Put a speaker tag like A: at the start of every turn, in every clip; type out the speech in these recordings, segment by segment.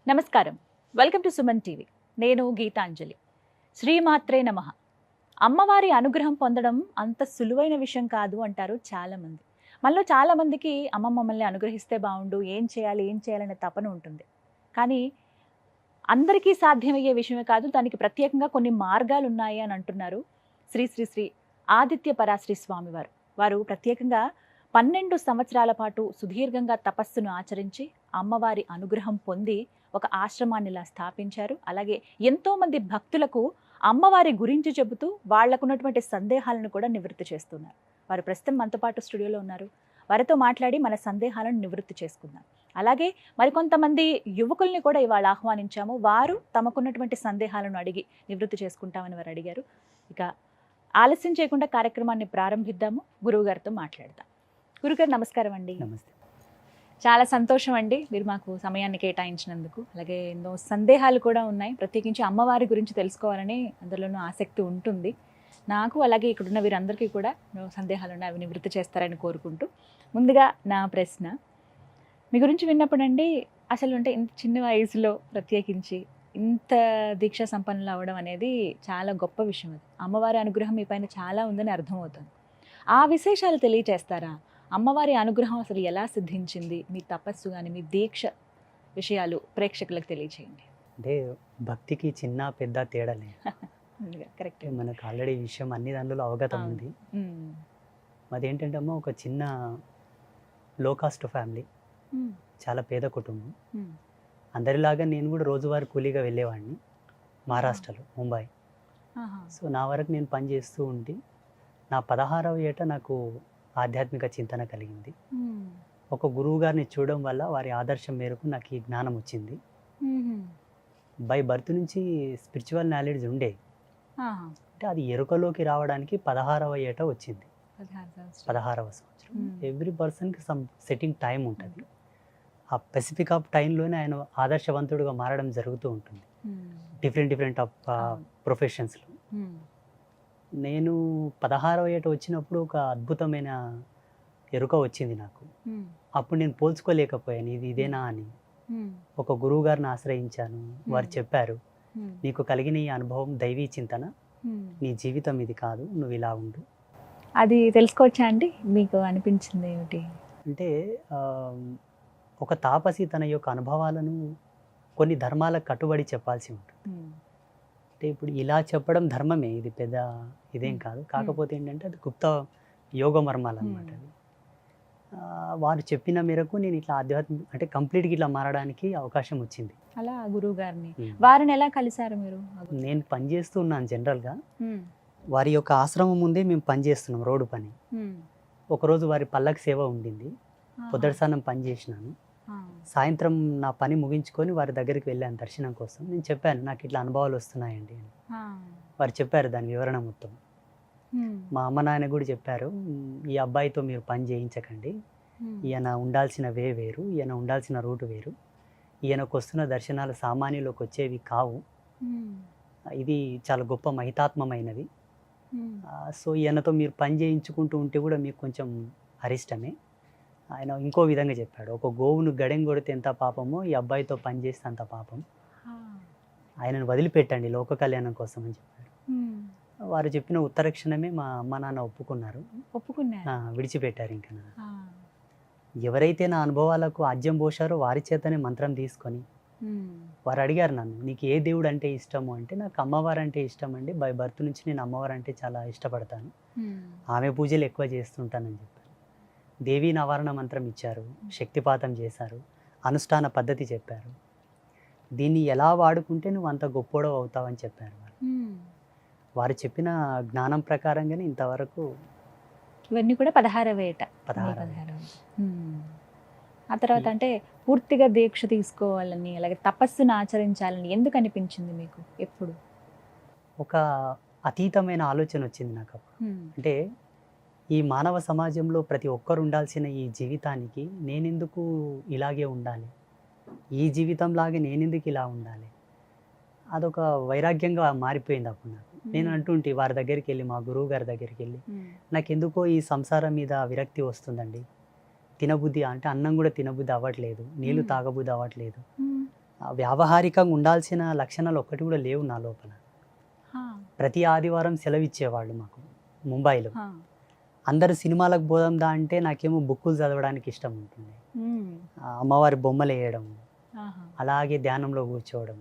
A: నమస్కారం. Welcome to Suman TV. నేను గీతాంజలి. శ్రీమాత్రే నమః. అమ్మవారి అనుగ్రహం పొందడం అంత సులువైన విషయం కాదు అంటారు చాలామంది. మనలో చాలామందికి అమ్మ మమ్మల్ని అనుగ్రహిస్తే బాగుండు, ఏం చేయాలనే తపన ఉంటుంది. కానీ అందరికీ సాధ్యమయ్యే విషయమే కాదు, దానికి ప్రత్యేకంగా కొన్ని మార్గాలు ఉన్నాయి అని అంటున్నారు శ్రీ శ్రీ శ్రీ ఆదిత్య పరాశ్రీ స్వామివారు. వారు ప్రత్యేకంగా 12 సంవత్సరాల పాటు సుదీర్ఘంగా తపస్సును ఆచరించి అమ్మవారి అనుగ్రహం పొంది ఒక ఆశ్రమాన్ని ఇలా స్థాపించారు. అలాగే ఎంతోమంది భక్తులకు అమ్మవారి గురించి చెబుతూ వాళ్లకున్నటువంటి సందేహాలను కూడా నివృత్తి చేస్తున్నారు. వారు ప్రస్తుతం మనతో పాటు స్టూడియోలో ఉన్నారు. వారితో మాట్లాడి మన సందేహాలను నివృత్తి చేసుకుందాం. అలాగే మరికొంతమంది యువకుల్ని కూడా ఇవాళ ఆహ్వానించాము. వారు తమకున్నటువంటి సందేహాలను అడిగి నివృత్తి చేసుకుంటామని వారు అడిగారు. ఇక ఆలస్యం చేయకుండా కార్యక్రమాన్ని ప్రారంభిద్దాము. గురువు గారితో మాట్లాడదాం. గురుగారు నమస్కారం అండి.
B: నమస్తే.
A: చాలా సంతోషం అండి మీరు మాకు సమయాన్ని కేటాయించినందుకు. అలాగే ఎన్నో సందేహాలు కూడా ఉన్నాయి. ప్రత్యేకించి అమ్మవారి గురించి తెలుసుకోవాలని అందులోనూ ఆసక్తి ఉంటుంది నాకు. అలాగే ఇక్కడున్న వీరందరికీ కూడా ఎన్నో సందేహాలు ఉన్నాయి, అవి నివృత్తి చేస్తారని కోరుకుంటూ ముందుగా నా ప్రశ్న, మీ గురించి విన్నప్పుడు అండి అసలు అంటే ఇంత చిన్న వయసులో ప్రత్యేకించి ఇంత దీక్ష సంపన్నులు అవ్వడం అనేది చాలా గొప్ప విషయం. అది అమ్మవారి అనుగ్రహం మీ పైన చాలా ఉందని అర్థమవుతుంది. ఆ విశేషాలు తెలియచేస్తారా? అమ్మవారి అనుగ్రహం అసలు ఎలా సిద్ధించింది? మీ తపస్సు కానీ మీ దీక్ష విషయాలు ప్రేక్షకులకు తెలియచేయండి.
B: అంటే భక్తికి చిన్న పెద్ద తేడా లేదు.
A: కరెక్ట్.
B: మనకు ఆల్రెడీ ఈ విషయం అన్ని దానిలో అవగతం ఉంది. మాది ఏంటంటే అమ్మ ఒక చిన్న లో కాస్ట్ ఫ్యామిలీ, చాలా పేద కుటుంబం. అందరిలాగా నేను కూడా రోజువారీ కూలీగా వెళ్ళేవాడిని మహారాష్ట్రలో, ముంబై. సో నా వరకు నేను పని చేస్తూ ఉంటే నా 16వ ఏట నాకు ఆధ్యాత్మిక చింతన కలిగింది. ఒక గురువు గారిని చూడడం వల్ల వారి ఆదర్శం మేరకు నాకు ఈ జ్ఞానం వచ్చింది. బై బర్త్ నుంచి స్పిరిచువల్ నాలెడ్జ్ ఉండే, అంటే అది ఎరుకలోకి రావడానికి 16వ ఏట వచ్చింది. 16వ సంవత్సరం. ఎవ్రీ పర్సన్కి సమ్ సెట్టింగ్ టైం ఉంటుంది. ఆ స్పెసిఫిక్ ఆఫ్ టైంలోనే ఆయన ఆదర్శవంతుడుగా మారడం జరుగుతూ ఉంటుంది డిఫరెంట్ ఆఫ్ ప్రొఫెషన్స్లో. నేను 16వ ఏట వచ్చినప్పుడు ఒక అద్భుతమైన ఎరుక వచ్చింది నాకు. అప్పుడు నేను పోల్చుకోలేకపోయాను ఇది ఇదేనా అని. ఒక గురువు గారిని ఆశ్రయించాను. వారు చెప్పారు, నీకు కలిగిన ఈ అనుభవం దైవీ చింతన, నీ జీవితం ఇది కాదు, నువ్వు ఇలా ఉండు.
A: అది తెలుసుకోవచ్చా అండి? మీకు అనిపించింది ఏమిటి
B: అంటే ఒక తాపసి తన యొక్క అనుభవాలను కొన్ని ధర్మాలకు కట్టుబడి చెప్పాల్సి ఉంటుంది. అంటే ఇప్పుడు ఇలా చెప్పడం ధర్మమే, ఇది పెద్ద ఇదేం కాదు. కాకపోతే ఏంటంటే అది గుప్త యోగ మర్మాలు అనమాట. వారు చెప్పిన మేరకు నేను ఇట్లా ఆధ్యాత్మిక అంటే కంప్లీట్గా ఇట్లా మారడానికి అవకాశం వచ్చింది.
A: అలా గురువు గారిని వారిని ఎలా కలిశారు మీరు?
B: నేను పనిచేస్తూ ఉన్నాను జనరల్గా. వారి యొక్క ఆశ్రమం ముందే మేము పనిచేస్తున్నాం, రోడ్డు పని. ఒకరోజు వారి పల్లకి సేవ ఉండింది, పొద్దుటి స్నానం పని చేసినాను. సాయంత్రం నా పని ముగించుకొని వారి దగ్గరికి వెళ్ళాను దర్శనం కోసం. నేను చెప్పాను, నాకు ఇట్లా అనుభవాలు వస్తున్నాయండి అని. వారు చెప్పారు దాని వివరణ మొత్తం. మా అమ్మ నాయన కూడా చెప్పారు, ఈ అబ్బాయితో మీరు పని చేయించకండి, ఈయన ఉండాల్సిన వే వేరు, ఈయన ఉండాల్సిన రూటు వేరు, ఈయనకు వస్తున్న దర్శనాలు సామాన్యులకు వచ్చేవి కావు, ఇది చాలా గొప్ప మహితాత్మమైనది. సో ఈయనతో మీరు పని చేయించుకుంటూ ఉంటే కూడా మీకు కొంచెం అరిష్టమే. ఆయన ఇంకో విధంగా చెప్పాడు, ఒక గోవును గడెం కొడితే ఎంత పాపమో ఈ అబ్బాయితో పని చేస్తే అంత పాపం, ఆయనను వదిలిపెట్టండి లోక కళ్యాణం కోసం అని చెప్పారు. వారు చెప్పిన ఉత్తర క్షణమే మా అమ్మ నాన్న ఒప్పుకున్నారు, విడిచిపెట్టారు. ఇంకా ఎవరైతే నా అనుభవాలకు ఆజ్యం పోశారో వారి చేతనే మంత్రం తీసుకొని వారు అడిగారు నన్ను, నీకు ఏ దేవుడు అంటే ఇష్టము అంటే, నాకు అమ్మవారు అంటే ఇష్టం అండి, బై బర్త్ నుంచి నేను అమ్మవారు అంటే చాలా ఇష్టపడతాను, ఆమె పూజలు ఎక్కువ చేస్తుంటానని చెప్పారు. దేవీ నవారణ మంత్రం ఇచ్చారు, శక్తిపాతం చేశారు, అనుష్ఠాన పద్ధతి చెప్పారు. దీన్ని ఎలా వాడుకుంటే నువ్వు అంత గొప్పోడవు అవుతావని చెప్పారు వారు. వారు చెప్పిన జ్ఞానం ప్రకారంగానే ఇంతవరకు
A: ఇవన్నీ కూడా 16వ ఏట. 16వ. ఆ తర్వాత అంటే పూర్తిగా దీక్ష తీసుకోవాలని, అలాగే తపస్సును ఆచరించాలని ఎందుకు అనిపించింది మీకు? ఎప్పుడు
B: ఒక అతీతమైన ఆలోచన వచ్చింది నాకు. అంటే ఈ మానవ సమాజంలో ప్రతి ఒక్కరు ఉండాల్సిన ఈ జీవితానికి నేనెందుకు ఇలాగే ఉండాలి, ఈ జీవితంలాగే నేనెందుకు ఇలా ఉండాలి, అదొక వైరాగ్యంగా మారిపోయింది అప్పుడు నాకు. నేను అంటుంటే వారి దగ్గరికి వెళ్ళి, మా గురువు గారి దగ్గరికి వెళ్ళి, నాకెందుకో ఈ సంసారం మీద విరక్తి వస్తుందండి, తినబుద్ధి అంటే అన్నం కూడా తినబుద్ధి అవ్వట్లేదు, నీళ్లు తాగబుద్ధి అవ్వట్లేదు, వ్యావహారికంగా ఉండాల్సిన లక్షణాలు ఒక్కటి కూడా లేవు నా లోపల. ప్రతి ఆదివారం సెలవు ఇచ్చేవాళ్ళు మాకు ముంబైలో. అందరు సినిమాలకు పోదాందా అంటే నాకేమో బుక్కులు చదవడానికి ఇష్టం ఉంటుంది. అమ్మవారి బొమ్మలు వేయడం, అలాగే ధ్యానంలో కూర్చోవడం,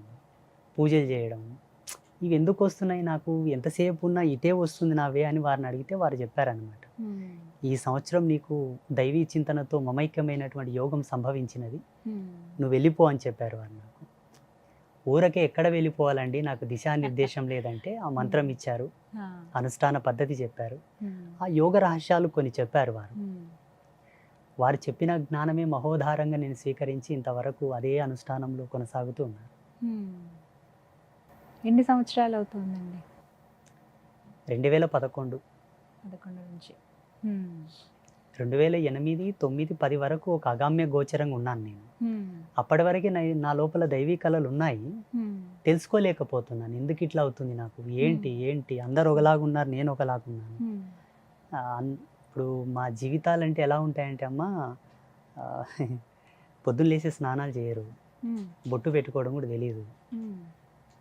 B: పూజలు చేయడం, ఇవి ఎందుకు వస్తున్నాయి నాకు, ఎంతసేపు ఉన్నా ఇటే వస్తుంది నావే అని వారిని అడిగితే వారు చెప్పారనమాట, ఈ సంవత్సరం నీకు దైవీ చింతనతో మమైక్యమైనటువంటి యోగం సంభవించినది, నువ్వు వెళ్ళిపో అని చెప్పారు వారు నాకు. ఊరకే ఎక్కడ వెళ్ళిపోవాలండి, నాకు దిశానిర్దేశం లేదంటే ఆ మంత్రం ఇచ్చారు, అనుష్ఠాన పద్ధతి చెప్పారు, ఆ యోగ రహస్యాలు కొన్ని చెప్పారు వారు. వారు చెప్పిన జ్ఞానమే మహోధారంగా నేను స్వీకరించి ఇంతవరకు అదే అనుష్ఠానంలో కొనసాగుతూ ఉన్నాను.
A: ఎన్ని సంవత్సరాలు అవుతుందండి?
B: 2011
A: నుంచి
B: 2008, 9, 10 వరకు ఒక అగామ్య గోచరంగా ఉన్నాను నేను. అప్పటి వరకే నా లోపల దైవీ కళలు ఉన్నాయి, తెలుసుకోలేకపోతున్నాను ఎందుకు ఇట్లా అవుతుంది నాకు, ఏంటి అందరు ఒకలాగా ఉన్నారు, నేను ఒకలాగున్నాను. ఇప్పుడు మా జీవితాలంటే ఎలా ఉంటాయంటే అమ్మ, పొద్దున్న లేసి స్నానాలు చేయరు, బొట్టు పెట్టుకోవడం కూడా తెలియదు.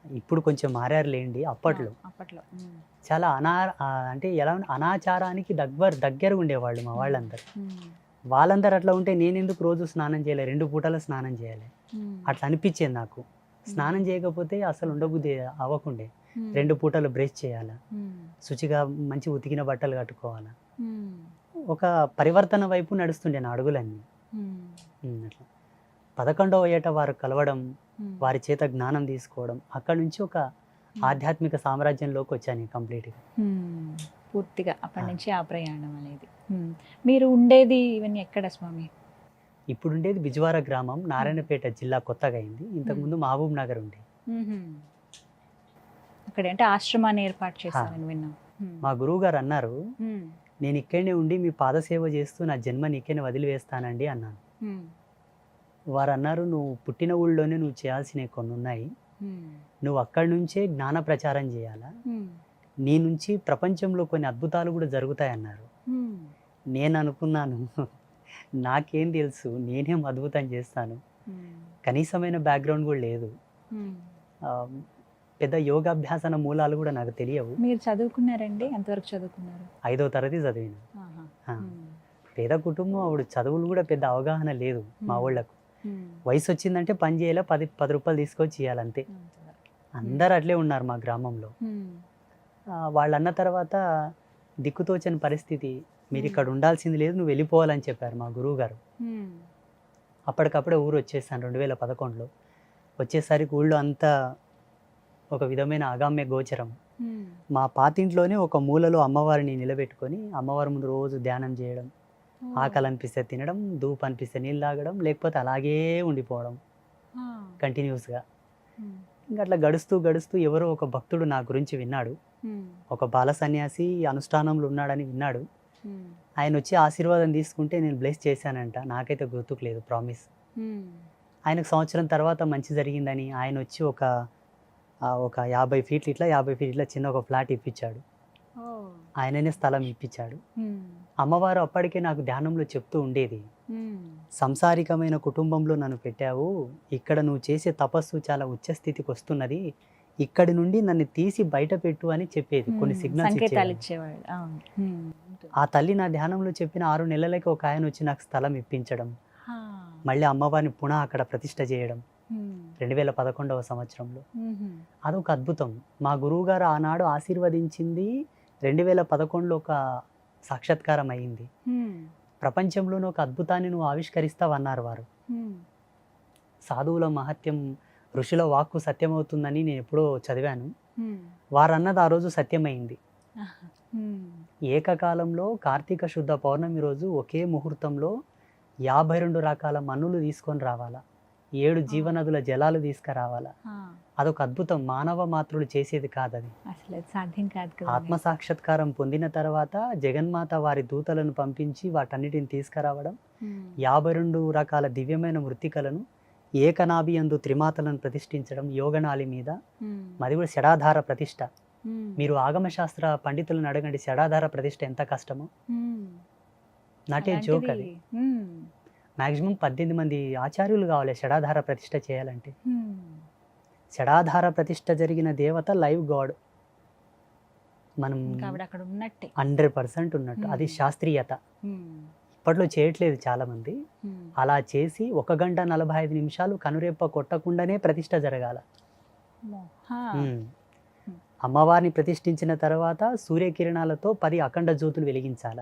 B: ఇప్పుడు కొంచెం మారారు లేండి, అప్పట్లో చాలా అంటే ఎలా అనాచారానికి దగ్గర ఉండేవాళ్ళు మా వాళ్ళందరూ. వాళ్ళందరూ అట్లా ఉంటే నేను ఎందుకు రోజు స్నానం చేయలే, 2 పూటల స్నానం చేయాలి అట్లా అనిపించేది నాకు. స్నానం చేయకపోతే అసలు ఉండబుద్ధి అవ్వకుండే. 2 పూటలు బ్రష్ చేయాలా, శుచిగా మంచి ఉతికిన బట్టలు కట్టుకోవాలా, ఒక పరివర్తన వైపు నడుస్తుండే నా అడుగులన్నీ. అట్లా 11వ ఏట వారు కలవడం, వారి చేత జ్ఞానం తీసుకోవడం, అక్కడ నుంచి ఒక ఆధ్యాత్మిక సామ్రాజ్యంలోకి వచ్చాను కంప్లీట్గా,
A: పూర్తిగా. అప్పటి నుంచి ఆ ప్రయాణం అనేది. మీరు ఉండేది ఇవన్నీ ఎక్కడ స్వామి?
B: ఇప్పుడు ఉండేది బిజ్వార గ్రామం, నారాయణపేట జిల్లా కొత్తగా అయింది. ఇంతకుముందు మహబూబ్ నగర్ ఉండే.
A: అక్కడ అంటే ఆశ్రమాన్ని ఏర్పాటు చేశారని విన్నాం.
B: మా గురువు గారు అన్నారు, నేను ఇక్కడనే ఉండి మీ పాదసేవ చేస్తూ నా జన్మని ఇక్కడనే వదిలివేస్తానండి అన్నాను. వారు అన్నారు, నువ్వు పుట్టిన ఊళ్ళోనే నువ్వు చేయాల్సినవి కొన్ని ఉన్నాయి, నువ్వు అక్కడి నుంచే జ్ఞాన ప్రచారం చేయాలా, నీ నుంచి ప్రపంచంలో కొన్ని అద్భుతాలు కూడా జరుగుతాయి అన్నారు. నేను అనుకున్నాను, నాకేం తెలుసు, నేనేం అద్భుతం చేస్తాను, కనీసమైన బ్యాక్గ్రౌండ్ కూడా లేదు, పెద్ద యోగాభ్యాసన మూలాలు కూడా నాకు తెలియవు.
A: మీరు చదువుకున్నారండి? ఎంతవరకు చదువుకున్నారు?
B: 5వ తరగతి చదివిన. పేద కుటుంబం, అప్పుడు చదువులు కూడా పెద్ద అవగాహన లేదు మా వాళ్ళకు. వయసు వచ్చిందంటే పని చేయాలి, 10 రూపాయలు తీసుకొచ్చి ఇవ్వాలంతే. అందరు అట్లే ఉన్నారు మా గ్రామంలో. వాళ్ళు అన్న తర్వాత దిక్కుతోచని పరిస్థితి, మీరు ఇక్కడ ఉండాల్సింది లేదు, నువ్వు వెళ్ళిపోవాలని చెప్పారు మా గురువు గారు. అప్పటికప్పుడే ఊరు వచ్చేసాను 2011లో. వచ్చేసరికి ఊళ్ళో అంతా ఒక విధమైన అగామ్య గోచరం. మా పాతింట్లోనే ఒక మూలలో అమ్మవారిని నిలబెట్టుకొని అమ్మవారి ముందు రోజు ధ్యానం చేయడం, ఆకలి అనిపిస్తే తినడం, ధూపు అనిపిస్తే నీళ్ళు తాగడం, లేకపోతే అలాగే ఉండిపోవడం కంటిన్యూస్గా. ఇంకా అట్లా గడుస్తూ ఎవరో ఒక భక్తుడు నా గురించి విన్నాడు, ఒక బాల సన్యాసి అనుష్ఠానంలో ఉన్నాడని విన్నాడు. ఆయన వచ్చి ఆశీర్వాదం తీసుకుంటే నేను బ్లెస్ చేశానంట, నాకైతే గుర్తుకు లేదు, ప్రామిస్. ఆయనకు సంవత్సరం తర్వాత మంచి జరిగిందని ఆయన వచ్చి ఒక 50 ఫీట్లు ఇట్లా చిన్న ఒక ఫ్లాట్ ఇప్పించాడు. ఆయననే స్థలం ఇప్పించాడు. అమ్మవారు అప్పటికే నాకు ధ్యానంలో చెప్తూ ఉండేది, సంసారికమైన కుటుంబంలో నన్ను పెట్టావు, ఇక్కడ నువ్వు చేసే తపస్సు చాలా ఉచ్చ స్థితికి వస్తున్నది, ఇక్కడి నుండి నన్ను తీసి బయట పెట్టు అని చెప్పేది. కొన్ని సిగ్నల్స్ ఇచ్చేవాడు. ఆ తల్లి నా ధ్యానంలో చెప్పిన 6 నెలలకి ఒక ఆయన వచ్చి నాకు స్థలం ఇప్పించడం, మళ్ళీ అమ్మవారిని పునః అక్కడ ప్రతిష్ఠ చేయడం 2011వ సంవత్సరంలో. అదొక అద్భుతం. మా గురువు గారు ఆనాడు ఆశీర్వదించింది 2011లో ఒక సాక్షాత్కారం అయింది. ప్రపంచంలోనే ఒక అద్భుతాన్ని నువ్వు ఆవిష్కరిస్తావన్నారు వారు. సాధువుల మహత్యం, ఋషుల వాక్కు సత్యమవుతుందని నేను ఎప్పుడో చదివాను. వారు అన్నది ఆ రోజు సత్యమైంది. ఏకకాలంలో కార్తీక శుద్ధ పౌర్ణమి రోజు ఒకే ముహూర్తంలో 52 రకాల మన్నులు తీసుకొని రావాలా, 7 జీవనదుల జలాలు తీసుకురావాలా. అదొక అద్భుతం, మానవ మాతృలు చేసేది కాదది,
A: అసలు సాధ్యం కాదు.
B: ఆత్మ సాక్షాత్కారం పొందిన తర్వాత జగన్మాత వారి దూతలను పంపించి వాటన్నిటిని తీసుకురావడం, 52 రకాల దివ్యమైన మృత్తికలను ఏకనాభి యందు త్రిమాతలను ప్రతిష్ఠించడం, యోగనాళి మీద. మాది కూడా షడాధార ప్రతిష్ఠ. మీరు ఆగమశాస్త్ర పండితులను అడగండి, షడాధార ప్రతిష్ఠ ఎంత కష్టమో. నాటే జోక్ అది. మ్యాక్సిమం 18 మంది ఆచార్యులు కావాలి షడాధార ప్రతిష్ఠ చేయాలంటే. షడాధార ప్రతిష్ఠ జరిగిన దేవత లైవ్ గాడ్. మనం
A: కాబట్టి అక్కడ ఉన్నట్టే
B: 100% ఉన్నట్టు. అది శాస్త్రీయత. ఇప్పట్లో చేయట్లేదు చాలామంది. అలా చేసి 1 గంట 45 నిమిషాలు కనురెప్ప కొట్టకుండానే ప్రతిష్ఠ జరగాల. అమ్మవారిని ప్రతిష్ఠించిన తర్వాత సూర్యకిరణాలతో 10 అఖండ జ్యోతులు వెలిగించాల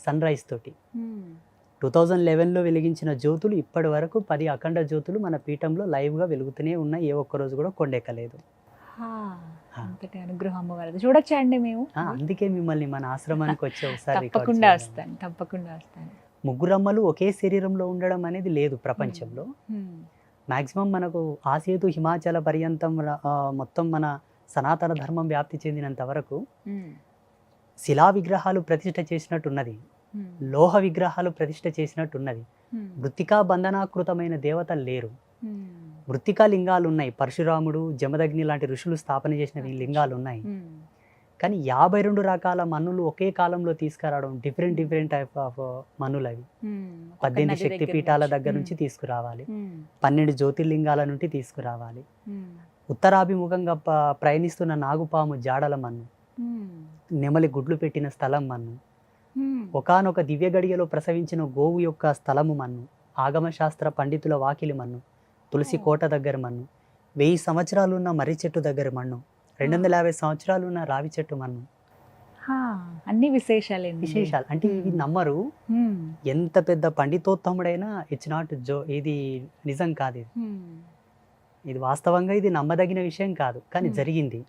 B: సన్ రైజ్ తోటి. 2011లో వెలిగించిన జ్యోతులు ఇప్పటి వరకు 10 అఖండ జ్యోతులు మన పీఠంలో లైవ్గా వెలుగుతూనే ఉన్నాయి. ఏ ఒక్క రోజు కూడా కొండెక్కలేదు.
A: అంతటి అనుగ్రహం అమ్మవారిది. చూడొచ్చా అండి మేము?
B: అందుకే మిమ్మల్ని మన ఆశ్రమానికి వచ్చి ఒకసారి
A: తప్పకుండా వస్తాను.
B: ముగ్గురమ్మలు ఒకే శరీరంలో ఉండడం అనేది లేదు ప్రపంచంలో. మ్యాక్సిమం మనకు ఆసేతు హిమాచల పర్యంతం మొత్తం మన సనాతన ధర్మం వ్యాప్తి చెందినంత వరకు శిలా విగ్రహాలు ప్రతిష్ఠ చేసినట్టున్నది, లోహ విగ్రహాలు ప్రతిష్ఠ చేసినట్టున్నది. మృత్తికా బంధనాకృతమైన దేవతలు లేరు. మృత్తికా లింగాలు ఉన్నాయి. పరశురాముడు, జమదగ్ని లాంటి ఋషులు స్థాపన చేసిన లింగాలు ఉన్నాయి. కానీ 52 రకాల మన్నులు ఒకే కాలంలో తీసుకురావడం, డిఫరెంట్ టైప్ ఆఫ్ మన్నులు అవి. 18 శక్తి పీఠాల దగ్గర నుంచి తీసుకురావాలి, 12 జ్యోతిర్లింగాల నుండి తీసుకురావాలి. ఉత్తరాభిముఖంగా ప్రయాణిస్తున్న నాగుపాము జాడల మన్ను, నెమలి గుడ్లు పెట్టిన స్థలం మన్ను, ఒకానొక దివ్య గడియలో ప్రసవించిన గోవు యొక్క స్థలము మన్ను, ఆగమశాస్త్ర పండితుల వాకిలి మన్ను, తులసి కోట దగ్గర మన్ను, 1000 సంవత్సరాలు ఉన్న మర్రి చెట్టు దగ్గర మన్ను, 250 సంవత్సరాలు ఉన్న రావి చెట్టు మన్ను.
A: అన్ని విశేషాలు
B: అంటే ఇవి నమ్మరు. ఎంత పెద్ద పండితోత్తముడైనా ఇట్స్ నాట్ ఇది నిజం కాదు. ఇది వాస్తవంగా ఇది నమ్మదగిన విషయం కాదు. కానీ జరిగింది,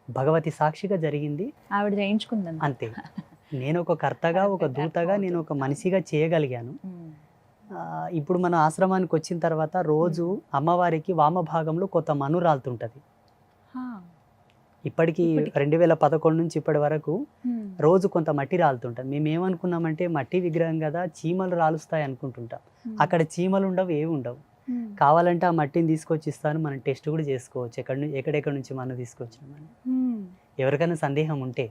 B: భగవతి సాక్షిగా జరిగింది.
A: ఆవిడ చేయించుకుంది
B: అంతే. నేను ఒక కర్తగా, ఒక దూతగా, నేను ఒక మనిషిగా చేయగలిగాను. ఇప్పుడు మన ఆశ్రమానికి వచ్చిన తర్వాత రోజు అమ్మవారికి వామభాగంలో కొత్త మన్ను రాలుతుంటది. ఇప్పటికి 2011 నుంచి ఇప్పటి వరకు రోజు కొంత మట్టి రాలుతుంటది. మేము ఏమనుకున్నామంటే మట్టి విగ్రహం కదా, చీమలు రాలుస్తాయి అనుకుంటుంటాం. అక్కడ చీమలు ఉండవు, ఏవి ఉండవు. కావాలంటే ఆ మట్టిని తీసుకొచ్చి ఇస్తాను, మనం టెస్ట్ కూడా చేసుకోవచ్చు ఎక్కడెక్కడ నుంచి మనం తీసుకొచ్చినామని. ఎవరికైనా సందేహం ఉంటే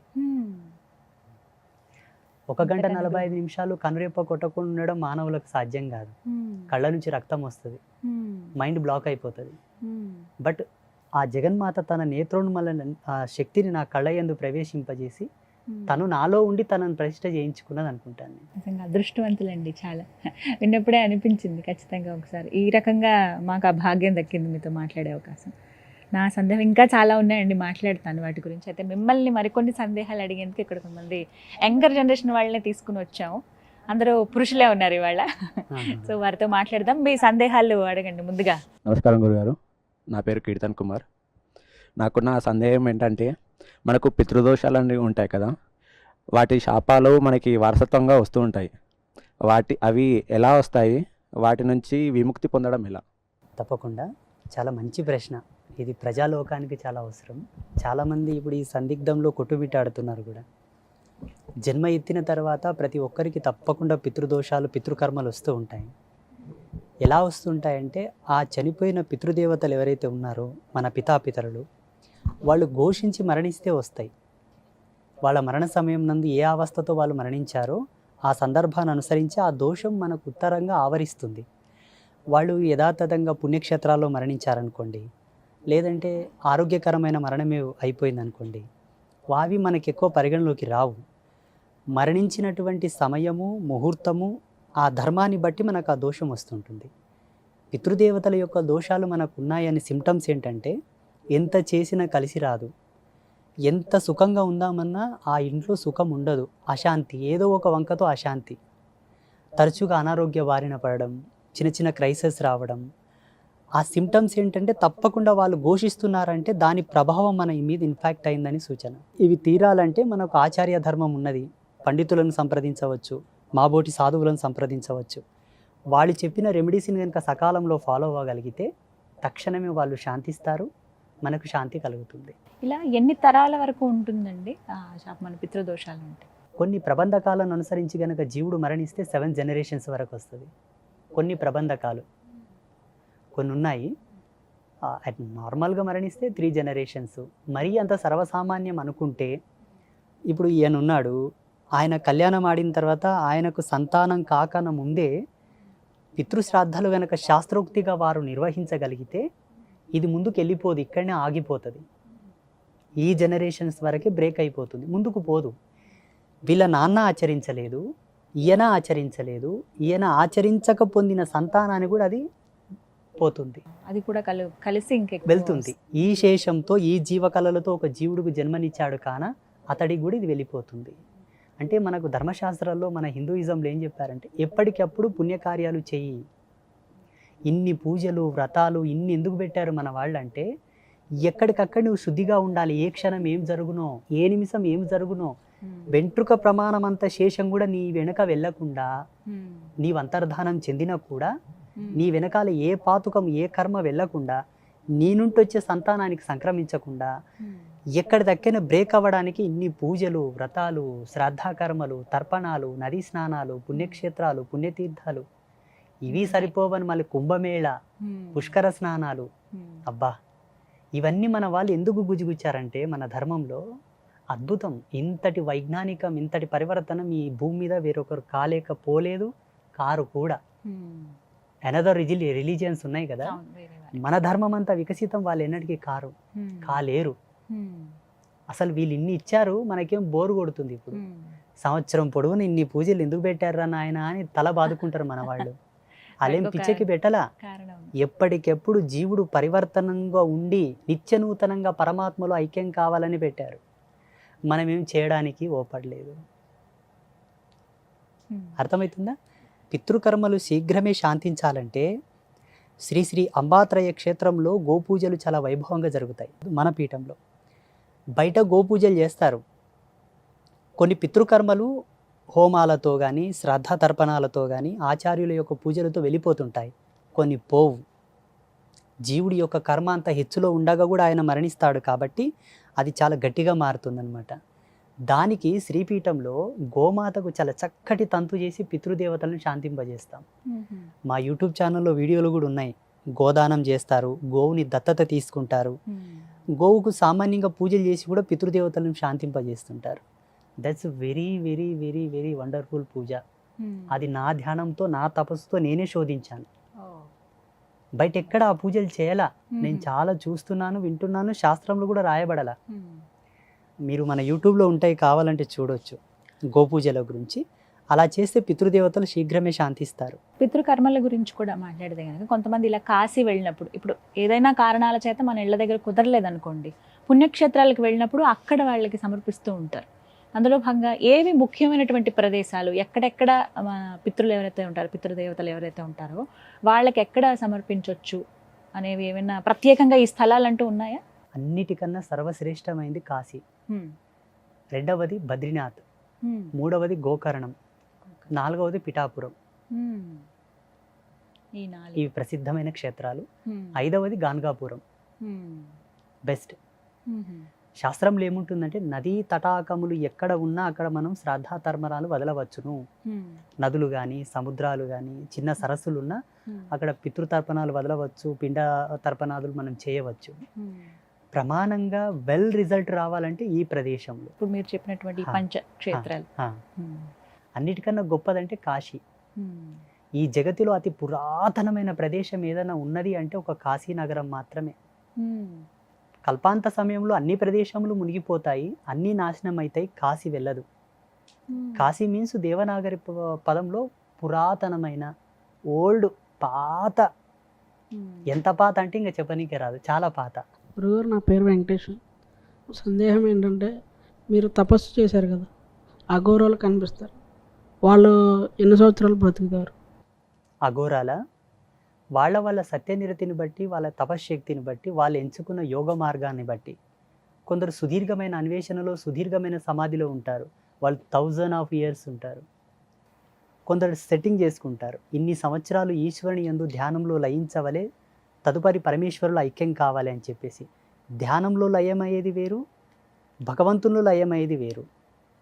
B: 1 గంట 45 నిమిషాలు కనురెప్ప కొట్టకుండా ఉండడం మానవులకు సాధ్యం కాదు. కళ్ళ నుంచి రక్తం వస్తుంది, మైండ్ బ్లాక్ అయిపోతుంది. బట్ ఆ జగన్మాత తన నేత్రోన్మల ఆ శక్తిని నా కళ్ళ యందు ప్రవేశింపజేసి తను నాలో ఉండి తనను ప్రతిష్ఠ చేయించుకున్నది అనుకుంటాను.
A: నిజంగా అదృష్టవంతులండి. చాలా విన్నప్పుడే అనిపించింది ఖచ్చితంగా ఒకసారి ఈ రకంగా మాకు ఆ భాగ్యం దక్కింది మీతో మాట్లాడే అవకాశం. నా సందేహం ఇంకా చాలా ఉన్నాయండి, మాట్లాడతాను వాటి గురించి. అయితే మిమ్మల్ని మరికొన్ని సందేహాలు అడిగేందుకు ఇక్కడ కొంతమంది యంగర్ జనరేషన్ వాళ్ళనే తీసుకుని వచ్చాము. అందరూ పురుషులే ఉన్నారు ఇవాళ. సో వారితో మాట్లాడదాం. మీ సందేహాలు అడగండి ముందుగా.
C: నమస్కారం గురుగారు, నా పేరు కీర్తన్ కుమార్. నాకున్న సందేహం ఏంటంటే, మనకు పితృదోషాలు అనేవి ఉంటాయి కదా, వాటి శాపాలు మనకి వారసత్వంగా వస్తూ ఉంటాయి. అవి ఎలా వస్తాయి, వాటి నుంచి విముక్తి పొందడం ఎలా?
B: తప్పకుండా, చాలా మంచి ప్రశ్న. ఇది ప్రజాలోకానికి చాలా అవసరం. చాలామంది ఇప్పుడు ఈ సందిగ్ధంలో కొట్టుమిట్టాడుతున్నారు కూడా. జన్మ ఎత్తిన తర్వాత ప్రతి ఒక్కరికి తప్పకుండా పితృదోషాలు, పితృకర్మలు వస్తూ ఉంటాయి. ఎలా వస్తుంటాయంటే, ఆ చనిపోయిన పితృదేవతలు ఎవరైతే ఉన్నారో మన పితాపితరులు, వాళ్ళు ఘోషించి మరణిస్తే వస్తాయి. వాళ్ళ మరణ సమయం నందు ఏ అవస్థతో వాళ్ళు మరణించారో ఆ సందర్భాన్ని అనుసరించి ఆ దోషం మనకు ఉత్తరంగా ఆవరిస్తుంది. వాళ్ళు యథాతథంగా పుణ్యక్షేత్రాల్లో మరణించారనుకోండి, లేదంటే ఆరోగ్యకరమైన మరణమే అయిపోయిందనుకోండి, అవి మనకి ఎక్కువ పరిగణలోకి రావు. మరణించినటువంటి సమయము, ముహూర్తము, ఆ ధర్మాన్ని బట్టి మనకు ఆ దోషం వస్తుంటుంది. పితృదేవతల యొక్క దోషాలు మనకు ఉన్నాయని సిమ్టమ్స్ ఏంటంటే, ఎంత చేసినా కలిసి రాదు, ఎంత సుఖంగా ఉందామన్నా ఆ ఇంట్లో సుఖం ఉండదు, అశాంతి, ఏదో ఒక వంకతో అశాంతి, తరచుగా అనారోగ్య బారిన పడడం, చిన్న చిన్న క్రైసిస్ రావడం. ఆ సిమ్టమ్స్ ఏంటంటే తప్పకుండా వాళ్ళు ఘోషిస్తున్నారంటే దాని ప్రభావం మన మీద ఇన్ఫాక్ట్ అయిందని సూచన. ఇవి తీరాలంటే మనకు ఆచార్య ధర్మం ఉన్నది. పండితులను సంప్రదించవచ్చు, మాబోటి సాధువులను సంప్రదించవచ్చు. వాళ్ళు చెప్పిన రెమెడీస్ని కనుక సకాలంలో ఫాలో అవ్వగలిగితే తక్షణమే వాళ్ళు శాంతిస్తారు, మనకు శాంతి కలుగుతుంది.
A: ఇలా ఎన్ని తరాల వరకు ఉంటుందండి మన పితృదోషాలు అంటే?
B: కొన్ని ప్రబంధకాలను అనుసరించి కనుక జీవుడు మరణిస్తే 7 జనరేషన్స్ వరకు వస్తుంది. కొన్ని ప్రబంధకాలు కొన్ని ఉన్నాయి, నార్మల్గా మరణిస్తే 3 జనరేషన్స్. మరీ అంత సర్వసామాన్యం అనుకుంటే, ఇప్పుడు ఈయన ఉన్నాడు, ఆయన కళ్యాణం ఆడిన తర్వాత ఆయనకు సంతానం కాకన ముందే పితృశ్రాద్ధాలు గనక శాస్త్రోక్తిగా వారు నిర్వహించగలిగితే ఇది ముందుకు వెళ్ళిపోదు, ఇక్కడనే ఆగిపోతుంది. ఈ జనరేషన్స్ వరకే బ్రేక్ అయిపోతుంది, ముందుకు పోదు. వీళ్ళ నాన్న ఆచరించలేదు, ఈయన ఆచరించలేదు, ఈయన ఆచరించక పొందిన సంతానాన్ని కూడా అది పోతుంది,
A: అది కూడా కలిసి ఇంకెక్కువ
B: వెళ్తుంది. ఈ శేషంతో ఈ జీవకళలతో ఒక జీవుడికి జన్మనిచ్చాడు కాన అతడికి కూడా ఇది వెళ్ళిపోతుంది. అంటే మనకు ధర్మశాస్త్రాల్లో మన హిందూయిజంలో ఏం చెప్పారంటే ఎప్పటికప్పుడు పుణ్యకార్యాలు చెయ్యి. ఇన్ని పూజలు వ్రతాలు ఇన్ని ఎందుకు పెట్టారు మన వాళ్ళు అంటే ఎక్కడికక్కడ నువ్వు శుద్ధిగా ఉండాలి. ఏ క్షణం ఏం జరుగునో, ఏ నిమిషం ఏం జరుగునో, వెంట్రుక ప్రమాణం అంత శేషం కూడా నీ వెనక వెళ్ళకుండా, నీవు అంతర్ధానం చెందినా కూడా నీ వెనకాల ఏ పాతుకం ఏ కర్మ వెళ్ళకుండా, నీ నుండి వచ్చే సంతానానికి సంక్రమించకుండా ఎక్కడిదక్కైనా బ్రేక్ అవ్వడానికి ఇన్ని పూజలు వ్రతాలు శ్రాద్ధకర్మలు తర్పణాలు నదీ స్నానాలు పుణ్యక్షేత్రాలు పుణ్యతీర్థాలు ఇవి సరిపోవని మళ్ళీ కుంభమేళ పుష్కర స్నానాలు. అబ్బా, ఇవన్నీ మన వాళ్ళు ఎందుకు గుజిగుచ్చారంటే మన ధర్మంలో అద్భుతం. ఇంతటి వైజ్ఞానికం ఇంతటి పరివర్తనం ఈ భూమి మీద వేరొకరు కాలేకపోలేదు, కారు కూడా. అనదర్ రిలీజియన్స్ ఉన్నాయి కదా, మన ధర్మం అంతా వికసితం, వాళ్ళు ఎన్నటికీ కాలేరు. అసలు వీళ్ళు ఇన్ని ఇచ్చారు, మనకేం బోరు కొడుతుంది. ఇప్పుడు సంవత్సరం పొడవున ఇన్ని పూజలు ఎందుకు పెట్టారా నాయన అని తల బాదుకుంటారు మన వాళ్ళు. అలేం పిచ్చెకి పెట్టలా, ఎప్పటికెప్పుడు జీవుడు పరివర్తనంగా ఉండి నిత్య నూతనంగా పరమాత్మలో ఐక్యం కావాలని పెట్టారు. మనమేం చేయడానికి ఓపడలేదు. అర్థమవుతుందా? పితృకర్మలు శీఘ్రమే శాంతించాలంటే శ్రీ శ్రీ అంబాత్రయ క్షేత్రంలో గోపూజలు చాలా వైభవంగా జరుగుతాయి. మన పీఠంలో బయట గోపూజలు చేస్తారు. కొన్ని పితృకర్మలు హోమాలతో కానీ శ్రద్ధ తర్పణాలతో కానీ ఆచార్యుల యొక్క పూజలతో వెళ్ళిపోతుంటాయి, కొన్ని పోవు. జీవుడి యొక్క కర్మ అంత హెచ్చులో ఉండగా కూడా ఆయన మరణిస్తాడు కాబట్టి అది చాలా గట్టిగా మారుతుందన్నమాట. దానికి శ్రీపీఠంలో గోమాతకు చాలా చక్కటి తంతు చేసి పితృదేవతలను శాంతింపజేస్తాం. మా యూట్యూబ్ ఛానల్లో వీడియోలు కూడా ఉన్నాయి. గోదానం చేస్తారు, గోవుని దత్తత తీసుకుంటారు, గోవుకు సామాన్యంగా పూజలు చేసి కూడా పితృదేవతలను శాంతింపజేస్తుంటారు. That's very very very very wonderful puja. అది నా ధ్యానంతో నా తపస్సుతో నేనే శోధించాను. బయట ఎక్కడ ఆ పూజలు చేయాలా, నేను చాలా చూస్తున్నాను వింటున్నాను, శాస్త్రంలో కూడా రాయబడాల. మీరు మన యూట్యూబ్లో ఉంటాయి, కావాలంటే చూడొచ్చు గోపూజల గురించి. అలా చేస్తే పితృదేవతలు శీఘ్రమే శాంతిస్తారు.
A: పితృకర్మల గురించి కూడా మాట్లాడితే కనుక కొంతమంది ఇలా కాశీ వెళ్ళినప్పుడు, ఇప్పుడు ఏదైనా కారణాల చేత మన ఇళ్ళ దగ్గర కుదరలేదనుకోండి, పుణ్యక్షేత్రాలకు వెళ్ళినప్పుడు అక్కడ వాళ్ళకి సమర్పిస్తూ ఉంటారు. అందులో భాగంగా ఏవి ముఖ్యమైనటువంటి ప్రదేశాలు, ఎక్కడెక్కడ పితృలు ఎవరైతే ఉంటారో పితృదేవతలు ఎవరైతే ఉంటారో వాళ్ళకి ఎక్కడ సమర్పించవచ్చు అనేవి ఏమైనా ప్రత్యేకంగా ఈ స్థలాలంటూ ఉన్నాయా?
B: అన్నిటికన్నా సర్వశ్రేష్టమైంది కాశీ, రెండవది బద్రీనాథ్, మూడవది గోకర్ణం, నాలుగవది పిఠాపురం. ఇవి ప్రసిద్ధమైన క్షేత్రాలు. ఐదవది గాన్గాపురం, బెస్ట్. శాస్త్రంలో ఏముంటుందంటే నదీ తటాకములు ఎక్కడ ఉన్నా అక్కడ మనం శ్రాద్ధ తర్మరాలు వదలవచ్చును. నదులు కానీ సముద్రాలు కానీ చిన్న సరస్సులు ఉన్నా అక్కడ పితృతర్పణాలు వదలవచ్చు, పిండ తర్పణాలు మనం చేయవచ్చు. ప్రమాణంగా వెల్ రిజల్ట్ రావాలంటే ఈ ప్రదేశంలో
A: ఇప్పుడు మీరు చెప్పినటువంటి పంచక్షేత్రాలు.
B: అన్నిటికన్నా గొప్పదంటే కాశీ. ఈ జగతిలో అతి పురాతనమైన ప్రదేశం ఏదైనా ఉన్నది అంటే ఒక కాశీ నగరం మాత్రమే. కల్పాంత సమయంలో అన్ని ప్రదేశములు మునిగిపోతాయి, అన్నీ నాశనం అవుతాయి, కాశీ వెళ్ళదు. కాశీ మీన్స్ దేవనాగరి పదంలో పురాతనమైన ఓల్డ్ పాత. ఎంత పాత అంటే ఇంకా చెప్పనీకే రాదు, చాలా పాత.
D: గురుగారు, నా పేరు వెంకటేష్. సందేహం ఏంటంటే మీరు తపస్సు చేశారు కదా, అఘోరాలు కనిపిస్తారు, వాళ్ళు ఎన్ని సంవత్సరాలు బ్రతుకుతారు?
B: అఘోరాల వాళ్ళ సత్యనిరతిని బట్టి, వాళ్ళ తపశ్శక్తిని బట్టి, వాళ్ళు ఎంచుకున్న యోగ మార్గాన్ని బట్టి కొందరు సుదీర్ఘమైన అన్వేషణలో సుదీర్ఘమైన సమాధిలో ఉంటారు, వాళ్ళు 1000 years ఉంటారు. కొందరు సెట్టింగ్ చేసుకుంటారు, ఇన్ని సంవత్సరాలు ఈశ్వరుని యందు ధ్యానంలో లయించవలే, తదుపరి పరమేశ్వరులు ఐక్యం కావాలి అని చెప్పేసి. ధ్యానంలో లయమయ్యేది వేరు, భగవంతునిలో లయమయ్యేది వేరు.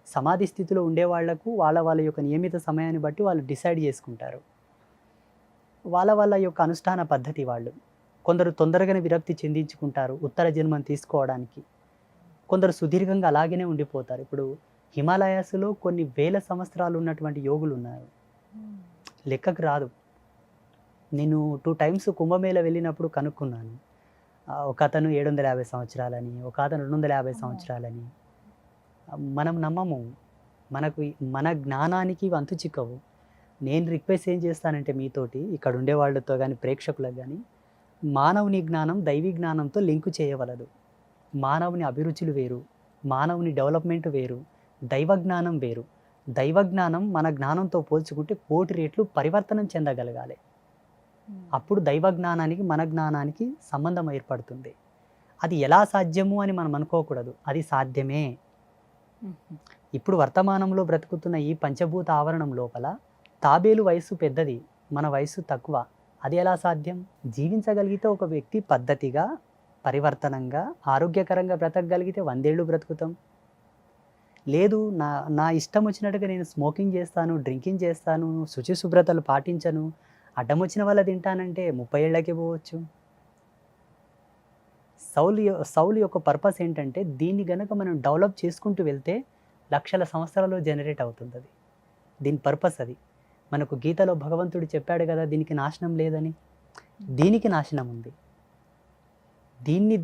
B: సమాధి స్థితిలో ఉండేవాళ్లకు వాళ్ళ యొక్క నియమిత సమయాన్ని బట్టి వాళ్ళు డిసైడ్ చేసుకుంటారు, వాళ్ళ యొక్క అనుష్ఠాన పద్ధతి. వాళ్ళు కొందరు తొందరగానే విరక్తి చెందించుకుంటారు ఉత్తర జన్మం తీసుకోవడానికి, కొందరు సుదీర్ఘంగా అలాగనే ఉండిపోతారు. ఇప్పుడు హిమాలయాస్లో కొన్ని వేల సంవత్సరాలు ఉన్నటువంటి యోగులు ఉన్నారు, లెక్కకు రాదు. నేను 2 టైమ్స్ కుంభమేళ వెళ్ళినప్పుడు కనుక్కున్నాను. ఒక అతను 750 సంవత్సరాలని, ఒక అతను 250 సంవత్సరాలని. మనం నమ్మము, మన జ్ఞానానికి ఇవి అంతు చిక్కవు. నేను రిక్వెస్ట్ ఏం చేస్తానంటే మీతోటి ఇక్కడ ఉండే వాళ్ళతో కానీ ప్రేక్షకులకు కానీ, మానవుని జ్ఞానం దైవీ జ్ఞానంతో లింకు చేయవలదు. మానవుని అభిరుచులు వేరు, మానవుని డెవలప్మెంట్ వేరు, దైవ జ్ఞానం వేరు. దైవ జ్ఞానం మన జ్ఞానంతో పోల్చుకుంటే 1,000,000 రెట్లు పరివర్తనం చెందగలగాలి. అప్పుడు దైవ జ్ఞానానికి మన జ్ఞానానికి సంబంధం ఏర్పడుతుంది. అది ఎలా సాధ్యము అని మనం అనుకోకూడదు, అది సాధ్యమే. ఇప్పుడు వర్తమానంలో బ్రతుకుతున్న ఈ పంచభూత ఆవరణం లోపల తాబేలు వయస్సు పెద్దది, మన వయస్సు తక్కువ. అది ఎలా సాధ్యం? జీవించగలిగితే ఒక వ్యక్తి పద్ధతిగా, పరివర్తనంగా, ఆరోగ్యకరంగా బ్రతకగలిగితే 100 ఏళ్ళు బ్రతుకుతాం. లేదు, నా ఇష్టం వచ్చినట్టుగా నేను స్మోకింగ్ చేస్తాను, డ్రింకింగ్ చేస్తాను, శుచి శుభ్రతలు పాటించను, అడ్డం వచ్చిన వల్ల తింటానంటే 30 ఏళ్ళకే పోవచ్చు. సౌలు యొక్క పర్పస్ ఏంటంటే దీన్ని గనక మనం డెవలప్ చేసుకుంటూ వెళ్తే లక్షల సంవత్సరాలు జనరేట్ అవుతుంది. అది దీని పర్పస్. అది మనకు గీతలో భగవంతుడు చెప్పాడు కదా, దీనికి నాశనం లేదని. దీనికి నాశనం ఉంది.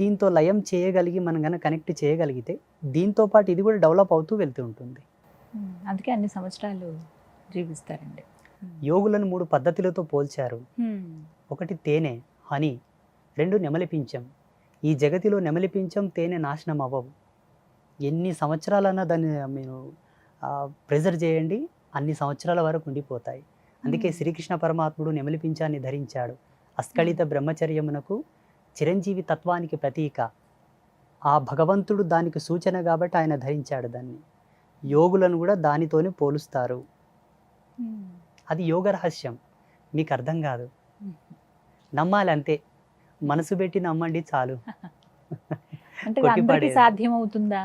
B: దీంతో లయం చేయగలిగి మనం కనుక కనెక్ట్ చేయగలిగితే దీంతో పాటు ఇది కూడా డెవలప్ అవుతూ వెళ్తూ ఉంటుంది.
A: అందుకే అన్ని సంవత్సరాలు జీవిస్తారండి.
B: యోగులను 3 పద్ధతులతో పోల్చారు. ఒకటి తేనె, హనీ. 2 నెమలి పించం. ఈ జగతిలో నెమలి పించం, తేనె నాశనం అవ్వవు. ఎన్ని సంవత్సరాలన్నా దాన్ని మీరు ప్రిజర్వ్ చేయండి, అన్ని సంవత్సరాల వరకు ఉండిపోతాయి. అందుకే శ్రీకృష్ణ పరమాత్ముడు నెమలి పించాన్ని ధరించాడు. అస్కళిత బ్రహ్మచర్యమునకు చిరంజీవి తత్వానికి ప్రతీక. ఆ భగవంతుడు దానికి సూచన కాబట్టి ఆయన ధరించాడు దాన్ని. యోగులను కూడా దానితోనే పోలుస్తారు. అది యోగ రహస్యం, మీకు అర్థం కాదు. నమ్మాలి అంతే, మనసు పెట్టి నమ్మండి చాలు.
A: అంటే అందరికీ సాధ్యం అవుతుందా?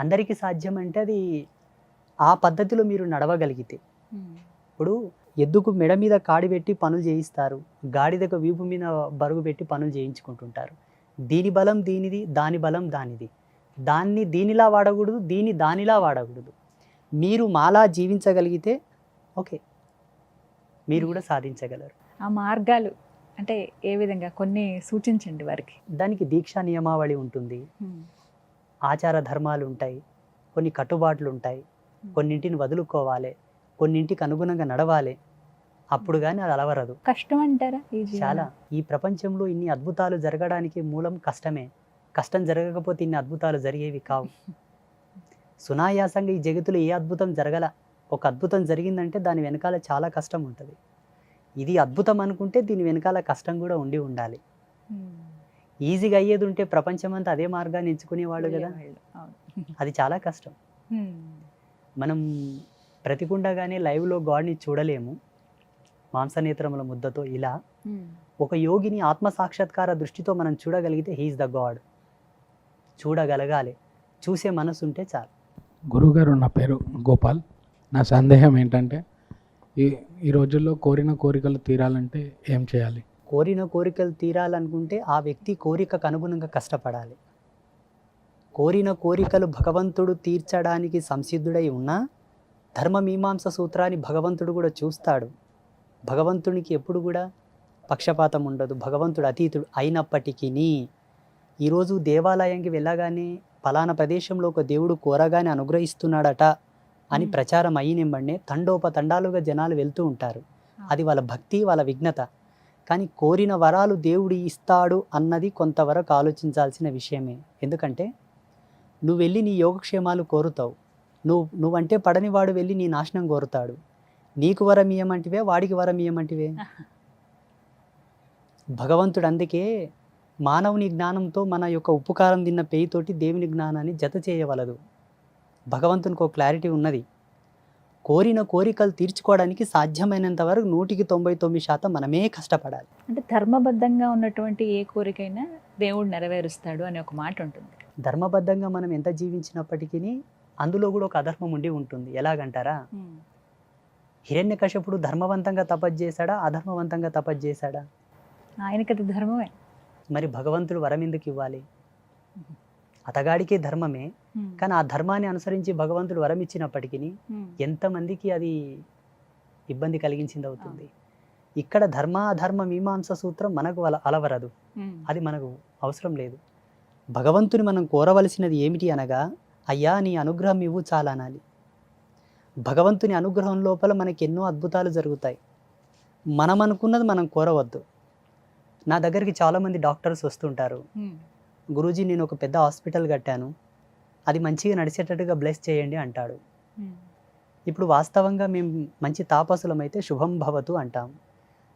B: అందరికీ సాధ్యం అంటే అది ఆ పద్ధతిలో మీరు నడవగలిగితే. ఇప్పుడు ఎద్దుకు మెడ మీద కాడి పెట్టి పనులు చేయిస్తారు, గాడిదకు వీపు మీద బరుగు పెట్టి పనులు చేయించుకుంటుంటారు. దీని బలం దీనిది, దాని బలం దానిది. దాన్ని దీనిలా వాడకూడదు, దీన్ని దానిలా వాడకూడదు. మీరు మాలా జీవించగలిగితే ఓకే, మీరు కూడా సాధించగలరు.
A: ఆ మార్గాలు అంటే ఏ విధంగా కొన్ని సూచించండి వారికి.
B: దానికి దీక్షా నియమావళి ఉంటుంది, ఆచార ధర్మాలు ఉంటాయి, కొన్ని కట్టుబాట్లు ఉంటాయి. కొన్నింటిని వదులుకోవాలి, కొన్నింటికి అనుగుణంగా నడవాలి. అప్పుడు కానీ అది అలవరదు.
A: కష్టం అంటారా?
B: చాలా. ఈ ప్రపంచంలో ఇన్ని అద్భుతాలు జరగడానికి మూలం కష్టమే. కష్టం జరగకపోతే ఇన్ని అద్భుతాలు జరిగేవి కావు. సునాయాసంగా ఈ జగత్తులో ఏ అద్భుతం జరగల. ఒక అద్భుతం జరిగిందంటే దాని వెనకాల చాలా కష్టం ఉంటుంది. ఇది అద్భుతం అనుకుంటే దీని వెనకాల కష్టం కూడా ఉండాలి. ఈజీగా అయ్యేది ఉంటే ప్రపంచం అంతా అదే మార్గాన్ని ఎంచుకునేవాళ్ళు కదా. అది చాలా కష్టం. మనం ప్రతికుండగానే లైవ్లో గాడ్ని చూడలేము మాంసనేత్రముల ముద్దతో. ఇలా ఒక యోగిని ఆత్మ సాక్షాత్కార దృష్టితో మనం చూడగలిగితే హీఈస్ ద గాడ్. చూడగలగాలి, చూసే మనసు ఉంటే చాలు.
E: గురుగారు, నా పేరు గోపాల్. నా సందేహం ఏంటంటే ఈ రోజుల్లో కోరిన కోరికలు తీరాలంటే ఏం చేయాలి?
B: కోరిన కోరికలు తీరాలనుకుంటే ఆ వ్యక్తి కోరికకు అనుగుణంగా కష్టపడాలి. కోరిన కోరికలు భగవంతుడు తీర్చడానికి సంసిద్ధుడై ఉన్నా ధర్మమీమాంస సూత్రాన్ని భగవంతుడు కూడా చూస్తాడు. భగవంతునికి ఎప్పుడు కూడా పక్షపాతం ఉండదు. భగవంతుడు అతీతుడు అయినప్పటికీ ఈరోజు దేవాలయానికి వెళ్ళగానే ఫలానా ప్రదేశంలో ఒక దేవుడు కోరగానే అనుగ్రహిస్తున్నాడట అని ప్రచారం అయినెంబడే తండోపతండాలుగా జనాలు వెళ్తూ ఉంటారు. అది వాళ్ళ భక్తి, వాళ్ళ విఘ్నత. కానీ కోరిన వరాలు దేవుడు ఇస్తాడు అన్నది కొంతవరకు ఆలోచించాల్సిన విషయమే. ఎందుకంటే నువ్వు వెళ్ళి నీ యోగక్షేమాలు కోరుతావు, నువ్వంటే పడనివాడు వెళ్ళి నీ నాశనం కోరుతాడు. నీకు వరం ఇయ్యమంటివే, వాడికి వరం ఇయ్యమంటివే. భగవంతుడు అందుకే మానవుని జ్ఞానంతో మన యొక్క ఉప్పుకారం తిన్న పేయితోటి దేవుని జ్ఞానాన్ని జత చేయవలదు. భగవంతునికి ఒక క్లారిటీ ఉన్నది. కోరిన కోరికలు తీర్చుకోవడానికి సాధ్యమైనంత వరకు 199% మనమే కష్టపడాలి.
A: అంటే ధర్మబద్ధంగా ఉన్నటువంటి ఏ కోరికైనా దేవుడు నెరవేరుస్తాడు అనే ఒక మాట ఉంటుంది.
B: ధర్మబద్ధంగా మనం ఎంత జీవించినప్పటికీ అందులో కూడా ఒక అధర్మం ఉండి ఉంటుంది. ఎలాగంటారా, హిరణ్యకశపుడు ధర్మవంతంగా తపస్సు చేశాడా, అధర్మవంతంగా తపస్సు చేశాడా?
A: ఆయనకది ధర్మమే.
B: మరి భగవంతుడు వరం ఎందుకు ఇవ్వాలి? అతగాడికే ధర్మమే, కానీ ఆ ధర్మాన్ని అనుసరించి భగవంతుడు వరం ఇచ్చినప్పటికీ ఎంతమందికి అది ఇబ్బంది కలిగించింది అవుతుంది. ఇక్కడ ధర్మ మీమాంస సూత్రం మనకు అలవరదు, అది మనకు అవసరం లేదు. భగవంతుని మనం కోరవలసినది ఏమిటి అనగా, అయ్యా నీ అనుగ్రహం ఇవ్వు చాలా అనాలి. భగవంతుని అనుగ్రహం లోపల మనకి ఎన్నో అద్భుతాలు జరుగుతాయి. మనం అనుకున్నది మనం కోరవద్దు. నా దగ్గరికి చాలామంది డాక్టర్స్ వస్తుంటారు, గురూజీ నేను ఒక పెద్ద హాస్పిటల్ కట్టాను, అది మంచిగా నడిచేటట్టుగా బ్లెస్ చేయండి అంటాడు. ఇప్పుడు వాస్తవంగా మేము మంచి తాపసులమైతే శుభం భవతు అంటాం.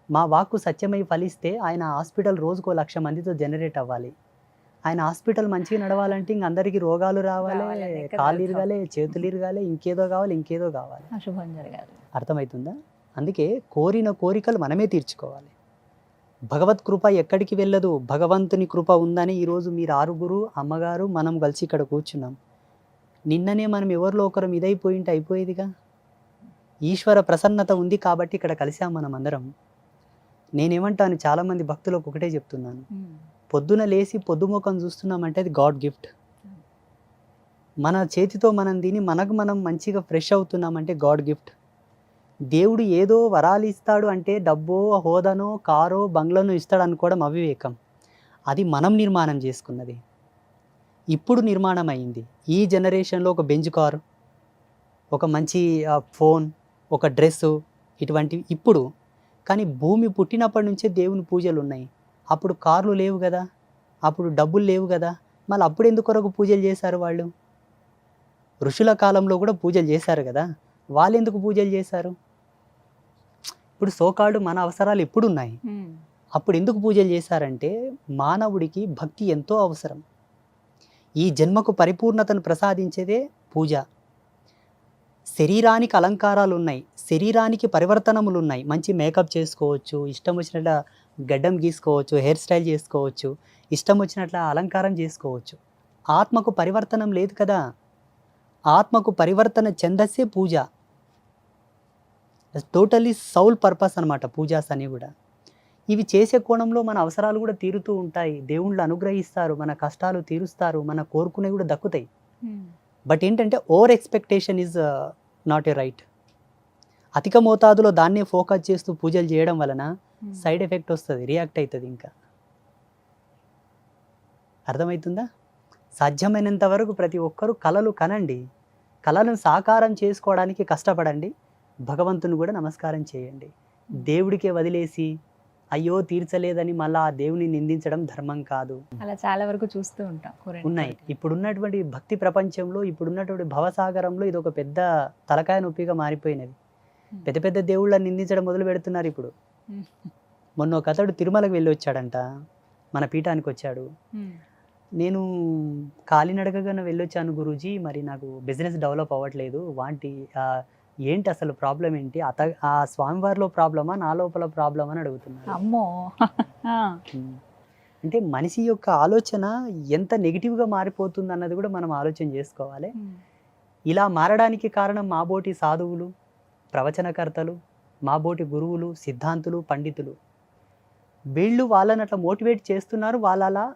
B: మా వాక్కు సత్యమై ఫలిస్తే ఆయన హాస్పిటల్ రోజుకో 1,00,000 మందితో జనరేట్ అవ్వాలి. ఆయన హాస్పిటల్ మంచిగా నడవాలంటే ఇంక అందరికీ రోగాలు రావాలి, కాళ్ళు ఇరగాలి, చేతులు ఇరగాలి, ఇంకేదో కావాలి.
A: అశుభం జరగాలి.
B: అర్థమవుతుందా? అందుకే కోరిన కోరికలు మనమే తీర్చుకోవాలి. భగవత్ కృప ఎక్కడికి వెళ్ళదు, భగవంతుని కృప ఉందని ఈరోజు మీరు 6 అమ్మగారు మనం కలిసి ఇక్కడ కూర్చున్నాం. నిన్ననే మనం ఎవరిలో ఒకరం ఇదైపోయింటే అయిపోయేదిగా. ఈశ్వర ప్రసన్నత ఉంది కాబట్టి ఇక్కడ కలిసాం మనం అందరం. నేనేమంటాను, చాలామంది భక్తులకు ఒకటే చెప్తున్నాను, పొద్దున లేచి పొద్దుముఖం చూస్తున్నామంటే అది గాడ్ గిఫ్ట్. మన చేతితో మనం తిని మనకు మనం మంచిగా ఫ్రెష్ అవుతున్నామంటే గాడ్ గిఫ్ట్. దేవుడు ఏదో వరాలు ఇస్తాడు అంటే డబ్బో హోదానో కారో బంగ్లానో ఇస్తాడు అనుకోవడం అవివేకం. అది మనం నిర్మాణం చేసుకున్నది, ఇప్పుడు నిర్మాణం అయింది. ఈ జనరేషన్లో ఒక బెంజ్ కారు, ఒక మంచి ఫోన్, ఒక డ్రెస్సు, ఇటువంటివి ఇప్పుడు. కానీ భూమి పుట్టినప్పటి నుంచే దేవుని పూజలు ఉన్నాయి. అప్పుడు కార్లు లేవు కదా, అప్పుడు డబ్బులు లేవు కదా, మళ్ళీ అప్పుడు ఎందుకొరకు పూజలు చేశారు వాళ్ళు? ఋషుల కాలంలో కూడా పూజలు చేశారు కదా, వాళ్ళు ఎందుకు పూజలు చేశారు? ఇప్పుడు సోకాళ్ళు మన అవసరాలు ఎప్పుడు ఉన్నాయి, అప్పుడు ఎందుకు పూజలు చేశారంటే మానవుడికి భక్తి ఎంతో అవసరం. ఈ జన్మకు పరిపూర్ణతను ప్రసాదించేదే పూజ. శరీరానికి అలంకారాలు ఉన్నాయి, శరీరానికి పరివర్తనములు ఉన్నాయి. మంచి మేకప్ చేసుకోవచ్చు, ఇష్టం వచ్చినట్ల గడ్డం గీసుకోవచ్చు, హెయిర్ స్టైల్ చేసుకోవచ్చు, ఇష్టం వచ్చినట్ల అలంకారం చేసుకోవచ్చు. ఆత్మకు పరివర్తనం లేదు కదా. ఆత్మకు పరివర్తన చెందసే పూజ. టోటలీ సౌల్ పర్పస్ అనమాట పూజాస్ అని కూడా. ఇవి చేసే కోణంలో మన అవసరాలు కూడా తీరుతూ ఉంటాయి, దేవుళ్ళు అనుగ్రహిస్తారు, మన కష్టాలు తీరుస్తారు, మన కోరుకునేవి కూడా దక్కుతాయి. బట్ ఏంటంటే over expectation is not a right. అధిక మోతాదులో దాన్నే ఫోకస్ చేస్తూ పూజలు చేయడం వలన సైడ్ ఎఫెక్ట్ వస్తుంది, రియాక్ట్ అవుతుంది. ఇంకా అర్థమవుతుందా? సాధ్యమైనంత వరకు ప్రతి ఒక్కరూ కళలు కనండి, కళలను సాకారం చేసుకోవడానికి కష్టపడండి, భగవంతుని కూడా నమస్కారం చేయండి. దేవుడికే వదిలేసి అయ్యో తీర్చలేదని మళ్ళీ ఆ దేవుని నిందించడం ధర్మం కాదు.
A: అలా చాలా వరకు చూస్తూ ఉంటాం.
B: ఉన్నాయి ఇప్పుడున్నటువంటి భక్తి ప్రపంచంలో, ఇప్పుడున్నటువంటి భవసాగరంలో ఇది ఒక పెద్ద తలకాయ నొప్పిగా మారిపోయినది. పెద్ద పెద్ద దేవుళ్ళని నిందించడం మొదలు పెడుతున్నారు ఇప్పుడు. మొన్న ఒక అతడు తిరుమలకు వెళ్ళి వచ్చాడంట, మన పీఠానికి వచ్చాడు. నేను కాలినడకగా వెళ్ళొచ్చాను గురూజీ, మరి నాకు బిజినెస్ డెవలప్ అవ్వట్లేదు, ఏంటి అసలు ప్రాబ్లం ఏంటి? ఆ స్వామివారిలో ప్రాబ్లమా నా లోపల ప్రాబ్లమా అని అడుగుతున్నారు.
A: అమ్మో.
B: అంటే మనిషి యొక్క ఆలోచన ఎంత నెగిటివ్గా మారిపోతుంది అన్నది కూడా మనం ఆలోచన చేసుకోవాలి. ఇలా మారడానికి కారణం మాబోటి సాధువులు, ప్రవచనకర్తలు, మాబోటి గురువులు, సిద్ధాంతులు, పండితులు. వీళ్ళు వాళ్ళని అట్లా మోటివేట్ చేస్తున్నారు, వాళ్ళు అలా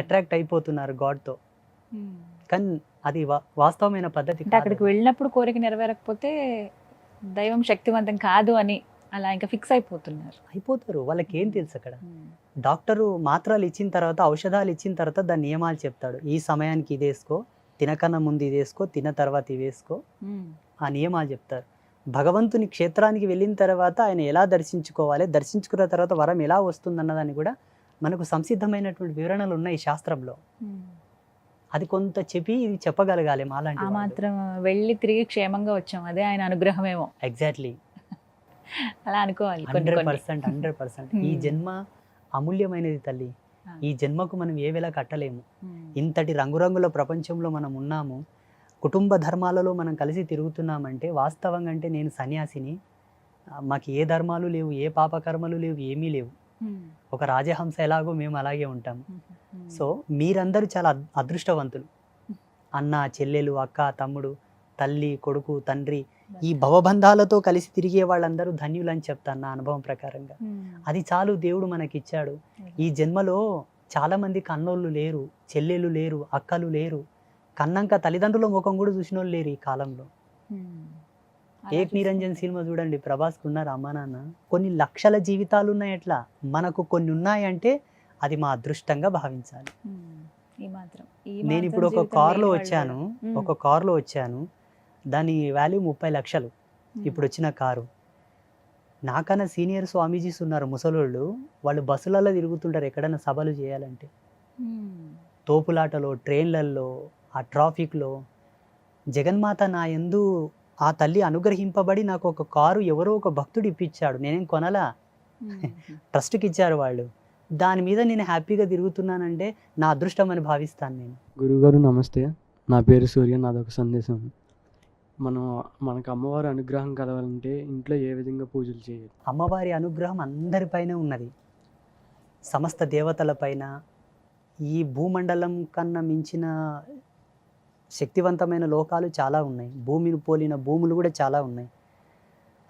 B: అట్రాక్ట్ అయిపోతున్నారు గాడ్తో. కానీ అది వాస్తవమైన పద్ధతి.
A: అక్కడికి వెళ్ళినప్పుడు కోరిక నెరవేరకపోతే దైవం శక్తివంతం కాదు అని అలా ఇంకా ఫిక్స్ అయిపోతారు. వాళ్ళకి ఏం తెలుసు? అక్కడ డాక్టరు మాత్రలు ఇచ్చిన తర్వాత, ఔషధాలు ఇచ్చిన తర్వాత దాని నియమాలు చెప్తాడు. ఈ సమయానికి ఇది వేసుకో, తినకన్నా ముందు ఇది వేసుకో, తిన్న తర్వాత ఇది వేసుకో, ఆ నియమాలు చెప్తారు. భగవంతుని క్షేత్రానికి వెళ్ళిన తర్వాత ఆయన ఎలా దర్శించుకోవాలి, దర్శించుకున్న తర్వాత వరం ఎలా వస్తుంది అన్నదాన్ని కూడా మనకు సంసిద్ధమైనటువంటి వివరణలు ఉన్నాయి శాస్త్రంలో. అది కొంత చెప్పి ఇది చెప్పగలగాలి మాలాంటి. ఆ మాత్రం వెళ్ళి తిరిగి క్షేమంగా వచ్చాం, అదే ఆయన అనుగ్రహమేమో.
B: ఎగ్జాక్ట్లీ,
A: అలా అనుకోవాలి.
B: 100%. ఈ జన్మ అమూల్యమైనది తల్లి. ఈ జన్మకు మనం ఏ వేళ కట్టలేము. ఇంతటి రంగురంగుల ప్రపంచంలో మనం ఉన్నాము, కుటుంబ ధర్మాలలో మనం కలిసి తిరుగుతున్నామంటే వాస్తవంగా అంటే నేను సన్యాసిని, మాకు ఏ ధర్మాలు లేవు, ఏ పాపకర్మలు లేవు, ఏమీ లేవు. ఒక రాజహంస ఎలాగో మేము అలాగే ఉంటాము. సో మీరందరూ చాలా అదృష్టవంతులు. అన్న, చెల్లెలు, అక్క, తమ్ముడు, తల్లి, కొడుకు, తండ్రి, ఈ భవబంధాలతో కలిసి తిరిగే వాళ్ళందరూ ధన్యులు అని చెప్తాను నా అనుభవం ప్రకారంగా. అది చాలు దేవుడు మనకిచ్చాడు. ఈ జన్మలో చాలా మందికి అన్నోళ్ళు లేరు, చెల్లెలు లేరు, అక్కలు లేరు. కన్నంక తల్లిదండ్రుల ముఖం కూడా చూసిన వాళ్ళు లేరు ఈ కాలంలో.
A: అలా
B: ఏక్ నిరంజన్
A: చూసుకుంటే.
B: సినిమా చూడండి, ప్రభాస్కి ఉన్నారు అమ్మా నాన్న. కొన్ని లక్షల జీవితాలు ఉన్నాయి అట్లా. మనకు కొన్ని ఉన్నాయంటే అది మా అదృష్టంగా భావించాలి.
A: ఈ మాత్రం
B: నేను ఇప్పుడు ఒక
A: జీవితం
B: కార్లో
A: లేని వాళ్ళు
B: వచ్చాను,
A: కూడా.
B: ఒక కార్లో వచ్చాను, దాని వాల్యూ 30 లక్షలు ఇప్పుడు వచ్చిన కారు. నాకన్నా సీనియర్ స్వామీజీస్ ఉన్నారు ముసలోళ్ళు, వాళ్ళు బస్సులలో తిరుగుతుంటారు ఎక్కడైనా సభలు చేయాలంటే. తోపులాటలో, ట్రైన్లల్లో, ఆ ట్రాఫిక్లో. జగన్మాత నా యందు ఆ తల్లి అనుగ్రహింపబడి నాకు ఒక కారు ఎవరో ఒక భక్తుడు ఇప్పించాడు. నేనేం కొనలా, ట్రస్ట్కి ఇచ్చారు వాళ్ళు. దాని మీద నేను హ్యాపీగా తిరుగుతున్నానంటే నా అదృష్టం అని భావిస్తాను నేను.
F: గురుగారు నమస్తే, నా పేరు సూర్య. నాదొక సందేశం. మనకు అమ్మవారి అనుగ్రహం కలవాలంటే ఇంట్లో ఏ విధంగా పూజలు చేయాలి?
B: అమ్మవారి అనుగ్రహం అందరిపైన ఉన్నది, సమస్త దేవతలపైన. ఈ భూమండలం కన్నా మించిన శక్తివంతమైన లోకాలు చాలా ఉన్నాయి, భూమిని పోలిన భూములు కూడా చాలా ఉన్నాయి.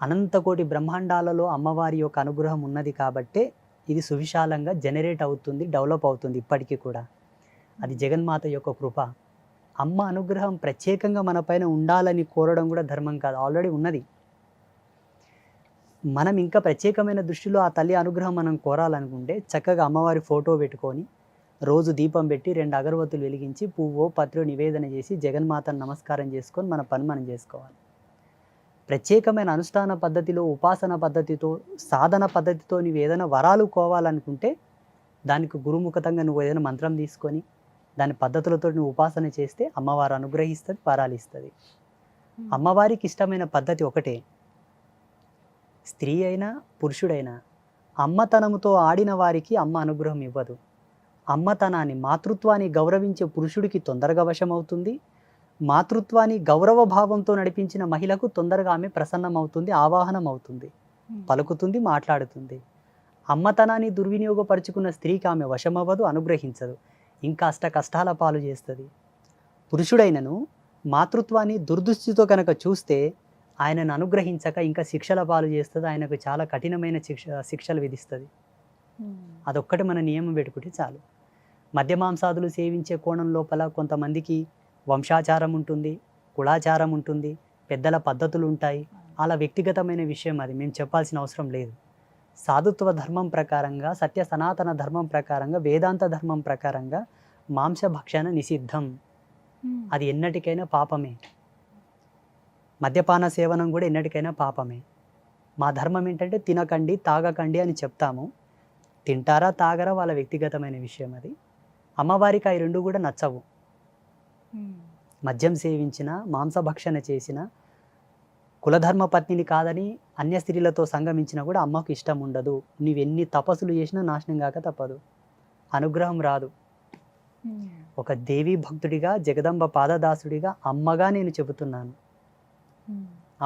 B: అనంతకోటి బ్రహ్మాండాలలో అమ్మవారి యొక్క అనుగ్రహం ఉన్నది కాబట్టే ఇది సువిశాలంగా జనరేట్ అవుతుంది, డెవలప్ అవుతుంది ఇప్పటికీ కూడా. అది జగన్మాత యొక్క కృప. అమ్మ అనుగ్రహం ప్రత్యేకంగా మన పైన ఉండాలని కోరడం కూడా ధర్మం కాదు, ఆల్రెడీ ఉన్నది. మనం ఇంకా ప్రత్యేకమైన దృష్టిలో ఆ తల్లి అనుగ్రహం మనం కోరాలనుకుంటే చక్కగా అమ్మవారి ఫోటో పెట్టుకొని రోజు దీపం పెట్టి 2 అగరవత్తులు వెలిగించి పువ్వో పత్రో నివేదన చేసి జగన్మాతను నమస్కారం చేసుకొని మన పని మనం చేసుకోవాలి. ప్రత్యేకమైన అనుష్ఠాన పద్ధతిలో, ఉపాసన పద్ధతితో, సాధన పద్ధతితో నువ్వు ఏదైనా వరాలు కోవాలనుకుంటే దానికి గురుముఖతంగా నువ్వు ఏదైనా మంత్రం తీసుకొని దాని పద్ధతులతో నువ్వు ఉపాసన చేస్తే అమ్మవారు అనుగ్రహిస్తుంది, వరాలు ఇస్తుంది. అమ్మవారికి ఇష్టమైన పద్ధతి ఒకటే. స్త్రీ అయినా పురుషుడైనా అమ్మతనముతో ఆడిన వారికి అమ్మ అనుగ్రహం ఇవ్వదు. అమ్మతనాన్ని, మాతృత్వాన్ని గౌరవించే పురుషుడికి తొందరగా వశమవుతుంది. మాతృత్వాన్ని గౌరవ భావంతో నడిపించిన మహిళకు తొందరగా ఆమె ప్రసన్నమవుతుంది, ఆవాహనం అవుతుంది, పలుకుతుంది, మాట్లాడుతుంది. అమ్మతనాన్ని దుర్వినియోగపరుచుకున్న స్త్రీకి ఆమె వశమవ్వదు, అనుగ్రహించదు, ఇంకా అష్ట కష్టాల పాలు చేస్తుంది. పురుషుడైనను మాతృత్వాన్ని దుర్దృష్టితో కనుక చూస్తే ఆయనను అనుగ్రహించక ఇంకా శిక్షల పాలు చేస్తుంది, ఆయనకు చాలా కఠినమైన శిక్షలు విధిస్తుంది. అదొక్కటి మన నియమం పెట్టుకుంటే చాలు. మద్యమాంసాదులు సేవించే కోణం లోపల కొంతమందికి వంశాచారం ఉంటుంది, కులాచారం ఉంటుంది, పెద్దల పద్ధతులు ఉంటాయి. అలా వ్యక్తిగతమైన విషయం, అది మేము చెప్పాల్సిన అవసరం లేదు. సాధుత్వ ధర్మం ప్రకారంగా, సత్య సనాతన ధర్మం ప్రకారంగా, వేదాంత ధర్మం ప్రకారంగా మాంసభక్షణ నిషిద్ధం. అది ఎన్నటికైనా పాపమే. మద్యపాన సేవనం కూడా ఎన్నటికైనా పాపమే. మా ధర్మం ఏంటంటే తినకండి, తాగకండి అని చెప్తాము. తింటారా తాగరా వాళ్ళ వ్యక్తిగతమైన విషయం అది. అమ్మవారికి అవి రెండు కూడా నచ్చవు. మద్యం సేవించిన, మాంసభక్షణ చేసిన, కులధర్మ పత్నిని కాదని అన్య స్త్రీలతో సంగమించినా కూడా అమ్మకు ఇష్టం ఉండదు. నీవెన్ని తపస్సులు చేసినా నాశనం కాక తప్పదు, అనుగ్రహం రాదు. ఒక దేవీ భక్తుడిగా, జగదంబ పాదదాసుడిగా, అమ్మగా నేను చెబుతున్నాను.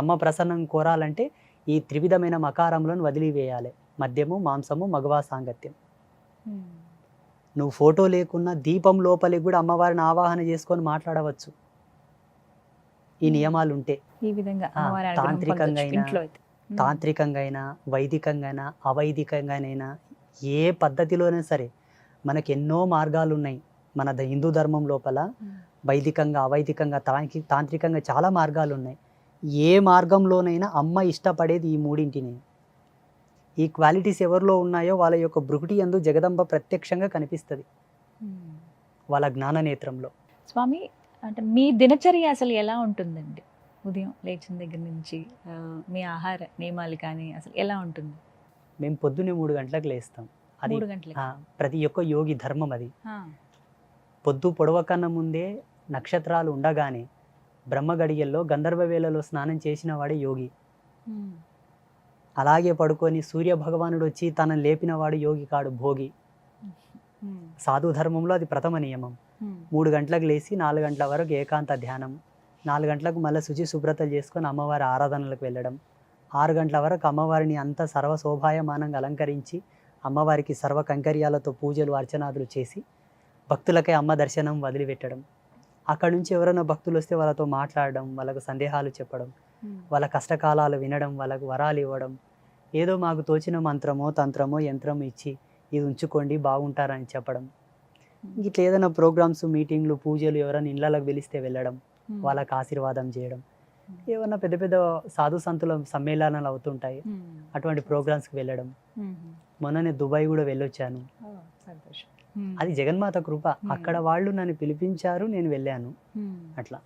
B: అమ్మ ప్రసన్నం కోరాలంటే ఈ త్రివిధమైన మకారములను వదిలివేయాలి. మద్యము, మాంసము, మగవా సాంగత్యం. నువ్వు ఫోటో లేకున్నా దీపం లోపలికి కూడా అమ్మవారిని ఆవాహన చేసుకొని మాట్లాడవచ్చు ఈ నియమాలు ఉంటే.
A: ఈ విధంగా
B: తాంత్రికంగా అయినా, వైదికంగా అయినా, అవైదికంగానైనా, ఏ పద్ధతిలోనైనా సరే మనకి ఎన్నో మార్గాలు ఉన్నాయి. మన హిందూ ధర్మం లోపల వైదికంగా, అవైదికంగా, తాంత్రికంగా చాలా మార్గాలు ఉన్నాయి. ఏ మార్గంలోనైనా అమ్మ ఇష్టపడేది ఈ మూడింటిని. ఈ క్వాలిటీస్ ఎవరిలో ఉన్నాయో వాళ్ళ యొక్క భృకుటి యందు జగదంబ ప్రత్యక్షంగా కనిపిస్తుంది, వాళ్ళ జ్ఞాన నేత్రంలో.
A: స్వామి, అంటే మీ దినచర్య అసలు ఎలా ఉంటుందండి? ఉదయం లేచిన దగ్గర నుంచి మీ ఆహార నియమాలు కానీ అసలు ఎలా ఉంటుంది?
B: మేము పొద్దున్నే 3 గంటలకు లేస్తాం. అది
A: 3 గంటలకి?
B: ప్రతి ఒక్క యోగి ధర్మం అది. పొద్దు పొడవకన్నా ముందే నక్షత్రాలు ఉండగానే బ్రహ్మ గడియల్లో గంధర్వ వేళలో స్నానం చేసిన వాడే యోగి. అలాగే పడుకొని సూర్య భగవానుడు వచ్చి తనను లేపిన వాడు యోగి కాడు, భోగి. సాధు ధర్మంలో అది ప్రథమ నియమం. 3 గంటలకు లేచి 4 గంటల వరకు ఏకాంత ధ్యానం, 4 గంటలకు మళ్ళీ శుచి శుభ్రతలు చేసుకొని అమ్మవారి ఆరాధనలకు వెళ్ళడం, 6 గంటల వరకు అమ్మవారిని అంత సర్వశోభాయమానంగా అలంకరించి అమ్మవారికి సర్వ కంకర్యాలతో పూజలు అర్చనాదులు చేసి భక్తులకై అమ్మ దర్శనం వదిలిపెట్టడం. అక్కడి నుంచి ఎవరైనా భక్తులు వస్తే వాళ్ళతో మాట్లాడడం, వాళ్ళకు సందేహాలు చెప్పడం, వాళ్ళ కష్టకాలాలు వినడం, వాళ్ళకు వరాలు ఇవ్వడం, ఏదో మాకు తోచిన మంత్రమో తంత్రమో యంత్రమో ఇచ్చి ఇది ఉంచుకోండి బాగుంటారని చెప్పడం. ఇట్లా ఏదైనా ప్రోగ్రామ్స్, మీటింగ్లు, పూజలు ఎవరైనా ఇళ్ళకి పిలిస్తే వెళ్ళడం, వాళ్ళకి ఆశీర్వాదం చేయడం, ఏమన్నా పెద్ద పెద్ద సాధు సంతుల సమ్మేళనాలు అవుతుంటాయి, అటువంటి ప్రోగ్రామ్స్కి వెళ్ళడం. మొన్ననే దుబాయ్ కూడా వెళ్ళొచ్చాను.
A: సంతోషం.
B: అది జగన్మాత కృప. అక్కడ వాళ్ళు నన్ను పిలిపించారు, నేను వెళ్ళాను. అట్లా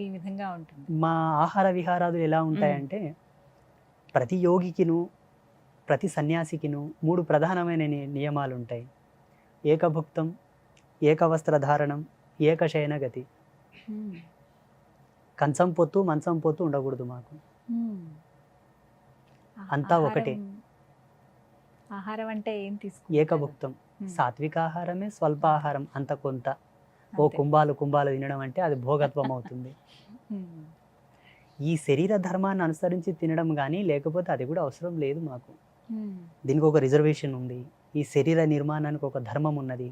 A: ఈ విధంగా ఉంటుంది.
B: మా ఆహార విహారాలు ఎలా ఉంటాయంటే, ప్రతి యోగికిను ప్రతి సన్యాసికిను 3 ప్రధానమైన నియమాలు ఉంటాయి. ఏకభుక్తం, ఏకవస్త్రధారణం, ఏకశయన గతి. కంచం పొత్తు మంచం పొత్తు ఉండకూడదు మాకు. అంతా ఒకటే.
A: ఆహారం అంటే ఏం
B: ఏకభుక్తం, సాత్విక ఆహారమే, స్వల్ప ఆహారం అంత కొంత. ఓ కుంభాలు తినడం అంటే అది భోగత్వం అవుతుంది. ఈ శరీర ధర్మాన్ని అనుసరించి తినడం కానీ, లేకపోతే అది కూడా అవసరం లేదు మాకు. దీనికి ఒక రిజర్వేషన్ ఉంది. ఈ శరీర నిర్మాణానికి ఒక ధర్మం ఉన్నది.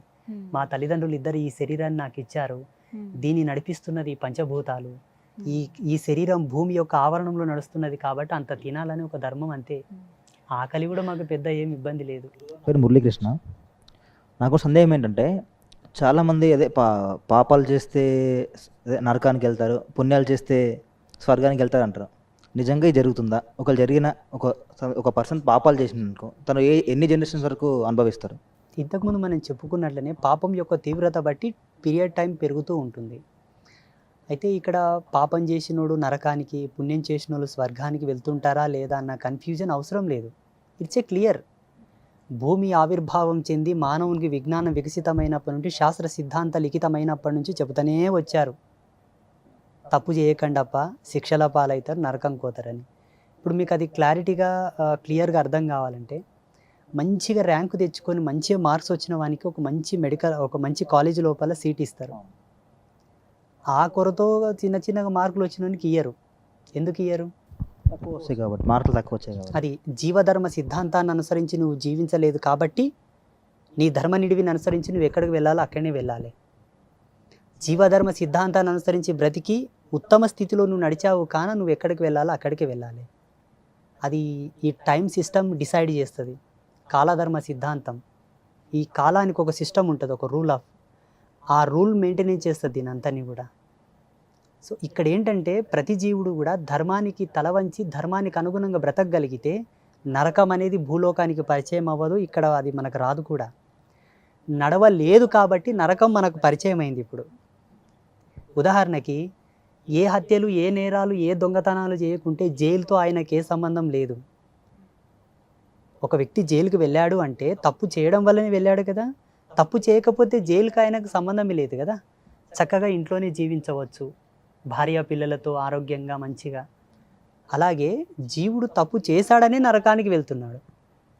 B: మా తల్లిదండ్రులు ఇద్దరు ఈ శరీరాన్ని నాకు ఇచ్చారు. దీన్ని నడిపిస్తున్నది పంచభూతాలు. ఈ శరీరం భూమి యొక్క ఆవరణంలో నడుస్తున్నది కాబట్టి అంత తినాలని ఒక ధర్మం, అంతే. ఆకలి కూడా మాకు పెద్ద ఏం ఇబ్బంది లేదు.
G: పేరు మురళీకృష్ణ. నాకు సందేహం ఏంటంటే, చాలామంది అదే పాపాలు చేస్తే నరకానికి వెళ్తారు, పుణ్యాలు చేస్తే స్వర్గానికి వెళ్తారు అంటారు. నిజంగా ఇది జరుగుతుందా? ఒక పర్సన్ పాపాలు చేసినందుకు తను ఎన్ని జనరేషన్స్ వరకు అనుభవిస్తారు?
B: ఇంతకుముందు మనం చెప్పుకున్నట్లనే పాపం యొక్క తీవ్రత బట్టి పీరియడ్ టైం పెరుగుతూ ఉంటుంది. అయితే ఇక్కడ పాపం చేసినోడు నరకానికి, పుణ్యం చేసినోళ్ళు స్వర్గానికి వెళ్తుంటారా లేదా అన్న కన్ఫ్యూజన్ అవసరం లేదు. It's a clear. భూమి ఆవిర్భావం చెంది మానవునికి విజ్ఞానం వికసితమైనప్పటి నుండి, శాస్త్ర సిద్ధాంత లిఖితమైనప్పటి నుంచి చెబుతూనే వచ్చారు, తప్పు చేయకండప్ప శిక్షల పాలవుతారు, నరకం కోతారని. ఇప్పుడు మీకు అది క్లియర్గా అర్థం కావాలంటే, మంచిగా ర్యాంకు తెచ్చుకొని మంచిగా మార్క్స్ వచ్చిన వానికి ఒక మంచి కాలేజీ లోపల సీట్ ఇస్తారు. ఆ కొరతో చిన్నగా మార్కులు వచ్చిన వానికి ఇయ్యరు. ఎందుకు ఇయ్యరు?
G: తక్కువ వస్తాయి కాబట్టి, మార్కులు తక్కువ వచ్చాయి కాబట్టి.
B: అది జీవధర్మ సిద్ధాంతాన్ని అనుసరించి నువ్వు జీవించలేదు కాబట్టి, నీ ధర్మ నిడివిని అనుసరించి నువ్వు ఎక్కడికి వెళ్ళాలో అక్కడనే వెళ్ళాలి. జీవధర్మ సిద్ధాంతాన్ని అనుసరించి బ్రతికి ఉత్తమ స్థితిలో నువ్వు నడిచావు కాన నువ్వు ఎక్కడికి వెళ్ళాలో అక్కడికి వెళ్ళాలి. అది ఈ టైం సిస్టమ్ డిసైడ్ చేస్తుంది. కాలధర్మ సిద్ధాంతం, ఈ కాలానికి ఒక సిస్టమ్ ఉంటుంది, ఒక రూల్ ఆఫ్, ఆ రూల్ మెయింటైన్ చేస్తుంది దీని అంతని కూడా. సో ఇక్కడ ఏంటంటే, ప్రతి జీవుడు కూడా ధర్మానికి తల వంచి ధర్మానికి అనుగుణంగా బ్రతకగలిగితే నరకం అనేది భూలోకానికి పరిచయం అవ్వదు. ఇక్కడ అది మనకు రాదు కూడా. నడవలేదు కాబట్టి నరకం మనకు పరిచయం అయింది ఇప్పుడు. ఉదాహరణకి, ఏ హత్యలు, ఏ నేరాలు, ఏ దొంగతనాలు చేయకుంటే జైలుతో ఆయనకి ఏ సంబంధం లేదు. ఒక వ్యక్తి జైలుకి వెళ్ళాడు అంటే తప్పు చేయడం వల్లనే వెళ్ళాడు కదా. తప్పు చేయకపోతే జైలుకి ఆయనకు సంబంధమే లేదు కదా. చక్కగా ఇంట్లోనే జీవించవచ్చు, భార్య పిల్లలతో ఆరోగ్యంగా మంచిగా. అలాగే జీవుడు తప్పు చేశాడనే నరకానికి వెళ్తున్నాడు,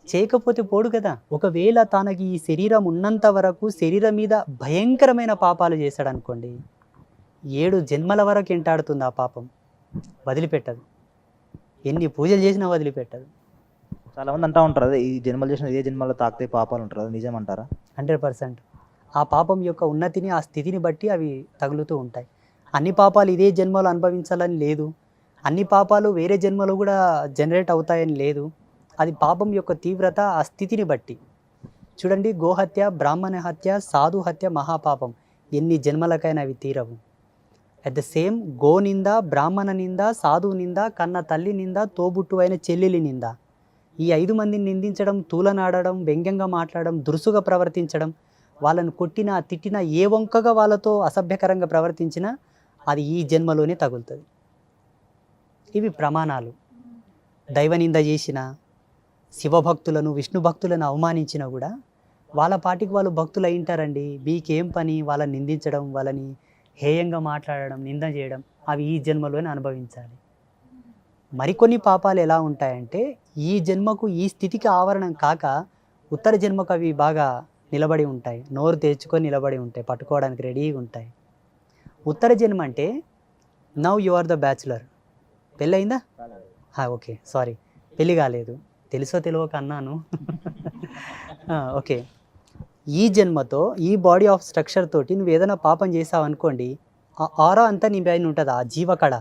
B: చేయకపోతే పోడు కదా. ఒకవేళ తనకి ఈ శరీరం ఉన్నంత వరకు శరీరం మీద భయంకరమైన పాపాలు చేశాడు అనుకోండి, 7 జన్మల వరకు ఎంటాడుతుంది ఆ పాపం, వదిలిపెట్టదు. ఎన్ని పూజలు చేసినా వదిలిపెట్టదు.
G: చాలామంది అంటూ ఉంటారు, అదే ఈ జన్మలు చేసిన ఏ జన్మలో తాకితే పాపాలు ఉంటారు, అది నిజం అంటారా?
B: 100%. ఆ పాపం యొక్క ఉన్నతిని, ఆ స్థితిని బట్టి అవి తగులుతూ ఉంటాయి. అన్ని పాపాలు ఇదే జన్మలో అనుభవించాలని లేదు, అన్ని పాపాలు వేరే జన్మలో కూడా జనరేట్ అవుతాయని లేదు. అది పాపం యొక్క తీవ్రత, ఆ స్థితిని బట్టి. చూడండి, గోహత్య, బ్రాహ్మణ హత్య, సాధు హత్య మహాపాపం, ఎన్ని జన్మలకైనా అవి తీరవు. అట్ ద సేమ్ గో నింద, బ్రాహ్మణ నింద, సాధువు నింద, కన్న తల్లి నింద, తోబుట్టు అయిన చెల్లెలి నింద, ఈ 5 మందిని నిందించడం, తూలనాడడం, వ్యంగ్యంగా మాట్లాడడం, దురుసుగా ప్రవర్తించడం, వాళ్ళను కొట్టినా తిట్టినా, ఏ వంకగా వాళ్ళతో అసభ్యకరంగా ప్రవర్తించినా అది ఈ జన్మలోనే తగులుతుంది. ఇవి ప్రమాణాలు. దైవనింద చేసిన, శివభక్తులను, విష్ణు భక్తులను అవమానించినా కూడా వాళ్ళ పాటికి వాళ్ళు భక్తులు అయింటారండి. మీకేం పని వాళ్ళని నిందించడం, వాళ్ళని హేయంగా మాట్లాడడం, నింద చేయడం, అవి ఈ జన్మలోనే అనుభవించాలి. మరికొన్ని పాపాలు ఎలా ఉంటాయంటే, ఈ జన్మకు ఈ స్థితికి ఆవరణం కాక ఉత్తర జన్మకు అవి బాగా నిలబడి ఉంటాయి, నోరు తెచ్చుకొని నిలబడి ఉంటాయి, పట్టుకోవడానికి రెడీగా ఉంటాయి. ఉత్తర జన్మ అంటే, now you are the bachelor. పెళ్ళయిందా? ఓకే, సారీ, పెళ్ళి కాలేదు, తెలుసో తెలియక అన్నాను. ఓకే, ఈ జన్మతో ఈ బాడీ ఆఫ్ స్ట్రక్చర్ తోటి నువ్వు ఏదైనా పాపం చేసావు అనుకోండి, ఆ ఆరా అంతా నీ పైన ఉంటుంది, ఆ జీవకళ.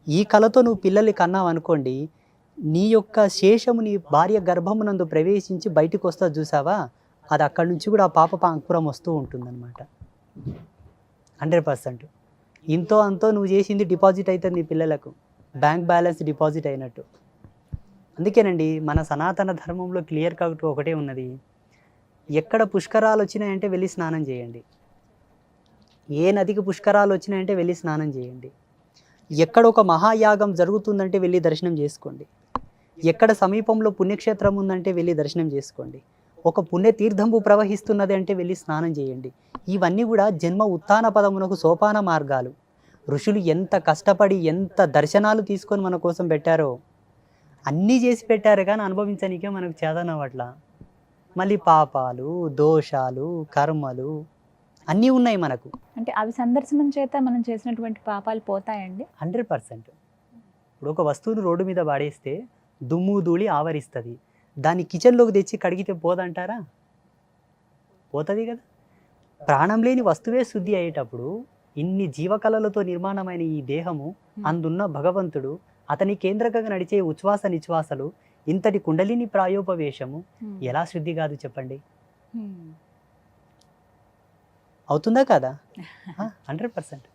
B: ఈ కళతో నువ్వు పిల్లల్ని కన్నావు అనుకోండి, నీ యొక్క శేషము నీ భార్య గర్భమునందు ప్రవేశించి బయటకు వస్తా చూసావా, అది అక్కడి నుంచి కూడా ఆ పాప అంకురం వస్తూ ఉంటుందన్నమాట. 100%. ఇంతో అంతో నువ్వు చేసింది డిపాజిట్ అవుతుంది నీ పిల్లలకు, బ్యాంక్ బ్యాలెన్స్ డిపాజిట్ అయినట్టు. అందుకేనండి మన సనాతన ధర్మంలో క్లియర్ కట్ ఒకటే ఉన్నది, ఎక్కడ పుష్కరాలు వచ్చినాయంటే వెళ్ళి స్నానం చేయండి, ఏ నదికి పుష్కరాలు వచ్చినాయంటే వెళ్ళి స్నానం చేయండి, ఎక్కడ ఒక మహాయాగం జరుగుతుందంటే వెళ్ళి దర్శనం చేసుకోండి, ఎక్కడ సమీపంలో పుణ్యక్షేత్రం ఉందంటే వెళ్ళి దర్శనం చేసుకోండి, ఒక పుణ్యతీర్థంపు ప్రవహిస్తున్నది అంటే వెళ్ళి స్నానం చేయండి. ఇవన్నీ కూడా జన్మ ఉత్థాన పదమునకు సోపాన మార్గాలు. ఋషులు ఎంత కష్టపడి ఎంత దర్శనాలు తీసుకొని మన కోసం పెట్టారో అన్నీ చేసి పెట్టారు, కానీ అనుభవించడానికే మనకు చేతనవట్ల. మళ్ళీ పాపాలు, దోషాలు, కర్మలు అన్నీ ఉన్నాయి మనకు.
A: అంటే అవి సందర్శనం చేత మనం చేసినటువంటి పాపాలు పోతాయండి?
B: 100%. ఇప్పుడు ఒక వస్తువును రోడ్డు మీద పాడేస్తే దుమ్ము ధూళి ఆవరిస్తుంది, దాన్ని కిచెన్లోకి తెచ్చి కడిగితే పోదంటారా? పోతుంది కదా. ప్రాణం లేని వస్తువే శుద్ధి అయ్యేటప్పుడు ఇన్ని జీవకళలతో నిర్మాణమైన ఈ దేహము, అందున్న భగవంతుడు, అతని కేంద్రకంగా నడిచే ఉచ్ఛ్వాస నిశ్వాసలు, ఇంతటి కుండలిని ప్రాయోపవేశము ఎలా శుద్ధి కాదు చెప్పండి? అవుతుందా కదా? 100%.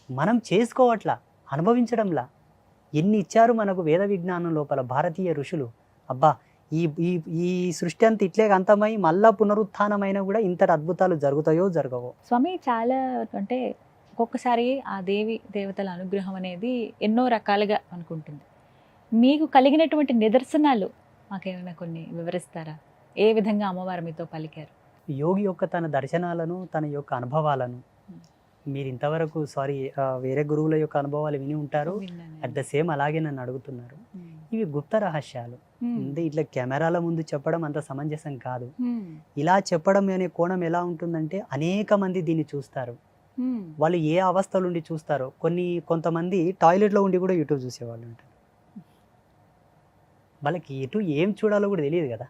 B: మనం చేసుకోవట్లా, అనుభవించడంలా. ఎన్ని ఇచ్చారు మనకు వేద విజ్ఞానం లోపల భారతీయ ఋషులు. అబ్బా ఈ ఈ ఈ సృష్టి అంతా ఇట్లే అంతమై మళ్ళా పునరుత్థానమైన కూడా ఇంతటి అద్భుతాలు జరుగుతాయో జరగవో.
A: స్వామి, చాలా అంటే ఒక్కొక్కసారి ఆ దేవి దేవతల అనుగ్రహం అనేది ఎన్నో రకాలుగా అనుకుంటుంది. మీకు కలిగినటువంటి నిదర్శనాలు మాకేమైనా కొన్ని వివరిస్తారా? ఏ విధంగా అమ్మవారు మీతో పలికారు?
B: యోగి యొక్క తన దర్శనాలను, తన యొక్క అనుభవాలను మీరు ఇంతవరకు వేరే గురువుల యొక్క అనుభవాలు విని ఉంటారు, అట్ ద సేమ్ అలాగే నన్ను అడుగుతున్నారు. ఇవి గుప్త రహస్యాలు. అంటే ఇట్లా కెమెరాల ముందు చెప్పడం అంత సమంజసం కాదు. ఇలా చెప్పడం అనే కోణం ఎలా ఉంటుందంటే, అనేక మంది దీన్ని చూస్తారు, వాళ్ళు ఏ అవస్థలు ఉండి చూస్తారో. కొంతమంది టాయిలెట్లో ఉండి కూడా యూట్యూబ్ చూసేవాళ్ళు ఉంటారు. వాళ్ళకి ఎటు ఏం చూడాలో కూడా తెలియదు కదా.